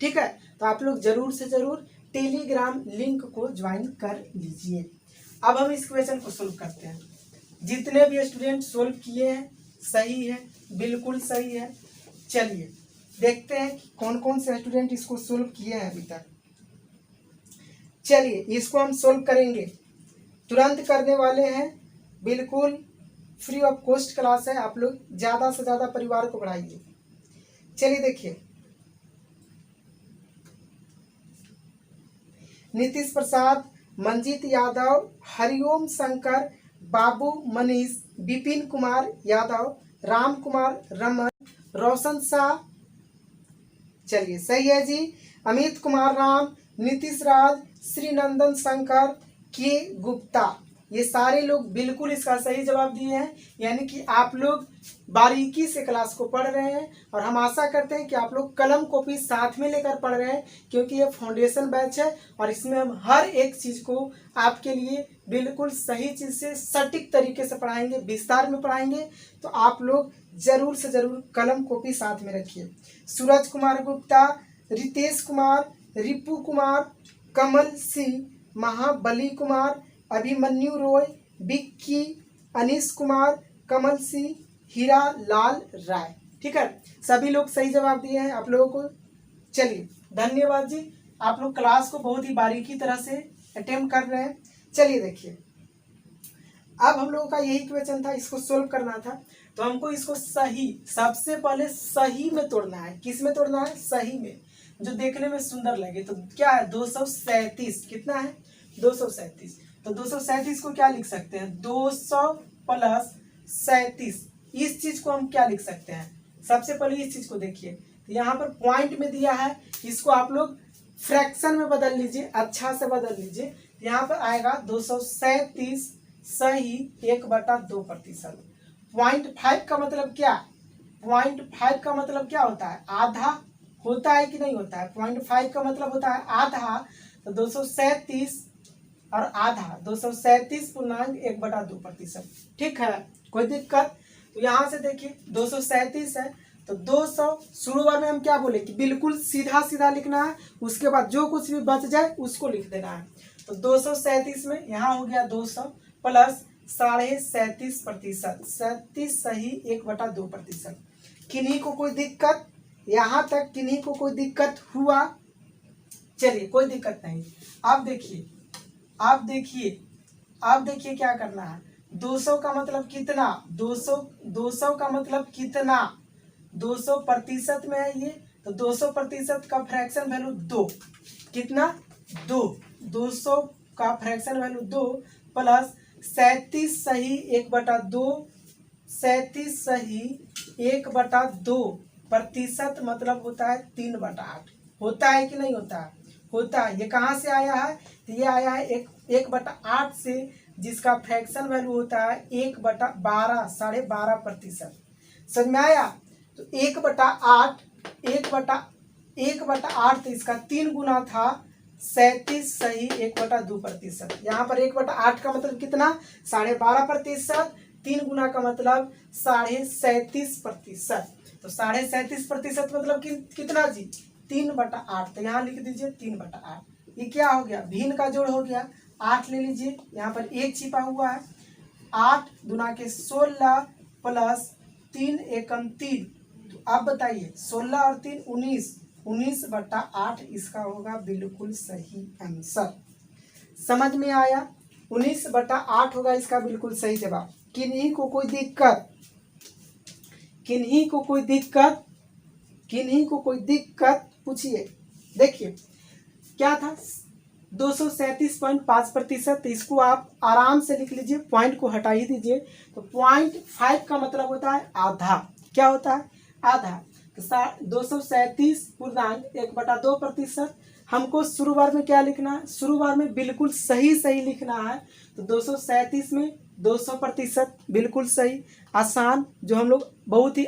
ठीक है, तो आप लोग जरूर से जरूर टेलीग्राम लिंक को ज्वाइन कर लीजिए। अब हम इस क्वेश्चन को सोल्व करते हैं। जितने भी स्टूडेंट सोल्व किए हैं सही है, बिल्कुल सही है। चलिए देखते हैं कि कौन कौन से स्टूडेंट इसको सोल्व किए हैं अभी तक। चलिए इसको हम सोल्व करेंगे, तुरंत करने वाले हैं, बिल्कुल फ्री ऑफ कॉस्ट क्लास है। आप लोग ज़्यादा से ज़्यादा परिवार को बढ़ाइए। चलिए देखिए, नीतीश प्रसाद, मंजीत यादव, हरिओम शंकर, बाबू मनीष, विपिन कुमार यादव, राम कुमार रमन, रोशन शाह, चलिए सही है जी, अमित कुमार राम, नीतीश राज, श्रीनंदन शंकर, के गुप्ता, ये सारे लोग बिल्कुल इसका सही जवाब दिए हैं। यानी कि आप लोग बारीकी से क्लास को पढ़ रहे हैं और हम आशा करते हैं कि आप लोग कलम कॉपी साथ में लेकर पढ़ रहे हैं, क्योंकि ये फाउंडेशन बैच है और इसमें हम हर एक चीज़ को आपके लिए बिल्कुल सही चीज़ से सटीक तरीके से पढ़ाएंगे, विस्तार में पढ़ाएंगे। तो आप लोग ज़रूर से ज़रूर कलम कॉपी साथ में रखिए। सूरज कुमार गुप्ता, रितेश कुमार, रिपु कुमार, कमल सिंह, महाबली कुमार, अभिमन्यु रॉय, बिक्की, अनीश कुमार, कमल सिंह, हीरा लाल राय। ठीक है, सभी लोग सही जवाब दिए हैं आप लोगों को। चलिए धन्यवाद जी, आप लोग क्लास को बहुत ही बारीकी तरह से अटेम्प्ट कर रहे हैं। चलिए देखिए, अब हम लोगों का यही क्वेश्चन था, इसको सोल्व करना था। तो हमको इसको सही, सबसे पहले सही में तोड़ना है। किस में तोड़ना है? सही में, जो देखने में सुंदर लगे। तो क्या है? 237। कितना है? 237। तो 237 को क्या लिख सकते हैं? 200 प्लस 37। इस चीज को हम क्या लिख सकते हैं? सबसे पहले इस चीज को देखिए, तो यहाँ पर पॉइंट में दिया है, इसको आप लोग फ्रैक्शन में बदल लीजिए, अच्छा से बदल लीजिए। यहाँ पर आएगा 237 सही 1/2%। 0.5 का मतलब क्या? 0.5 का मतलब क्या होता है? आधा होता है कि नहीं होता है? 0.5 का मतलब होता है आधा। तो 237 और आधा, 237.1/2%। ठीक है, कोई दिक्कत? तो यहाँ से देखिए 237 है, तो 200 शुरुआत में हम क्या बोले कि बिल्कुल सीधा सीधा लिखना है, उसके बाद जो कुछ भी बच जाए उसको लिख देना है। तो 237 में यहाँ हो गया 200 प्लस 37.5%, 37 सही 1/2%। किन्हीं को कोई दिक्कत? यहाँ तक किन्हीं को कोई दिक्कत हुआ? चलिए कोई दिक्कत नहीं। आप देखिए, आप देखिए, आप देखिए क्या करना है। 200 का मतलब कितना? 200 का मतलब कितना? 200% में है ये, तो 200% का फ्रैक्शन वैल्यू 2। कितना? 2। 200 का फ्रैक्शन वैल्यू 2 प्लस 37 सही 1/2, 37 सही 1/2% मतलब होता है 3/8। होता है कि नहीं होता है? होता है। ये कहाँ से आया है? तो ये आया है 1/8 से, जिसका फ्रैक्शन वैल्यू होता है 1/12, 12.5%। समझ में आया? तो 1/8, 1/8 तो इसका 3 गुना था, 37 सही 1/2%। यहाँ पर 1/8 का मतलब कितना? 12.5%। 3 गुना का मतलब 37.5%। तो 37.5% मतलब कितना जी? 3/8। तो यहाँ लिख दीजिए 3/8। ये क्या हो गया? भिन्न का जोड़ हो गया। 8 ले लीजिए, यहाँ पर 1 छिपा हुआ है। 8 दूना के 16 प्लस 3 एकम 3। तो अब बताइए 16 और 3 19, 19/8 इसका होगा बिल्कुल सही आंसर। समझ में आया? 19/8 होगा इसका बिल्कुल सही जवाब। किन्हीं को कोई दिक्कत? किन्हीं को कोई दिक्कत? किन्हीं को कोई दिक्कत? पूछिए। देखिए क्या था? 237.5%। इसको आप आराम से लिख लीजिए, पॉइंट को हटा ही दीजिए। तो 0.5 का मतलब होता है आधा। क्या होता है? आधा। तो 237.1/2%। हमको शुरुआत में क्या लिखना है? शुरुआत में बिल्कुल सही सही लिखना है। तो 237 में 200% बिल्कुल सही, आसान, जो हम लोग बहुत ही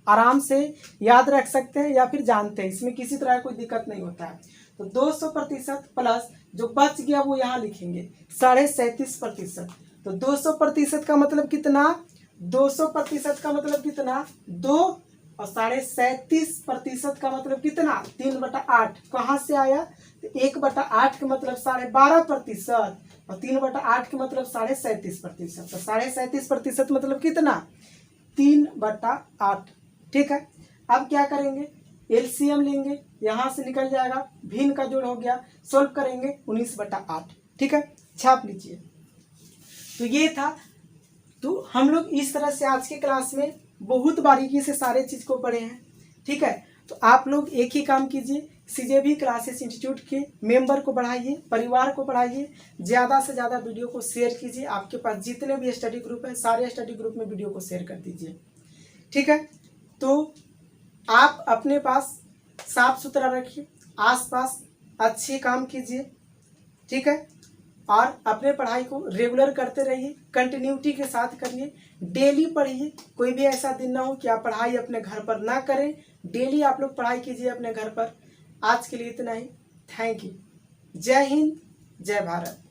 आराम से याद रख सकते हैं या फिर जानते हैं, इसमें किसी तरह कोई दिक्कत नहीं होता है। तो 200% प्लस जो बच गया वो यहाँ लिखेंगे 37.5%। तो 200% का मतलब कितना? 200% का मतलब कितना? 2, और 37.5% का मतलब कितना? 3/8। कहाँ से आया? तो 1/8 का मतलब 12.5%। और 3/8 के मतलब 37.5%। तो 37.5% मतलब कितना? 3/8। ठीक है, अब क्या करेंगे? एलसीएम लेंगे, यहाँ से निकल जाएगा, भिन्न का जोड़ हो गया, सोल्व करेंगे 19/8। ठीक है, छाप लीजिए। तो ये था। तो हम लोग इस तरह से आज के क्लास में बहुत बारीकी से सारे चीज़ को पढ़े हैं। ठीक है, तो आप लोग एक ही काम कीजिए, सीजेबी क्लासेस इंस्टीट्यूट के मेंबर को बढ़ाइए, परिवार को बढ़ाइए, ज़्यादा से ज़्यादा वीडियो को शेयर कीजिए। आपके पास जितने भी स्टडी ग्रुप है सारे स्टडी ग्रुप में वीडियो को शेयर कर दीजिए। ठीक है, तो आप अपने पास साफ सुथरा रखिए, आसपास अच्छे काम कीजिए। ठीक है, और अपने पढ़ाई को रेगुलर करते रहिए, कंटिन्यूटी के साथ करिए, डेली पढ़िए। कोई भी ऐसा दिन ना हो कि आप पढ़ाई अपने घर पर ना करें, डेली आप लोग पढ़ाई कीजिए अपने घर पर। आज के लिए इतना ही। Thank you. जय हिंद, जय भारत।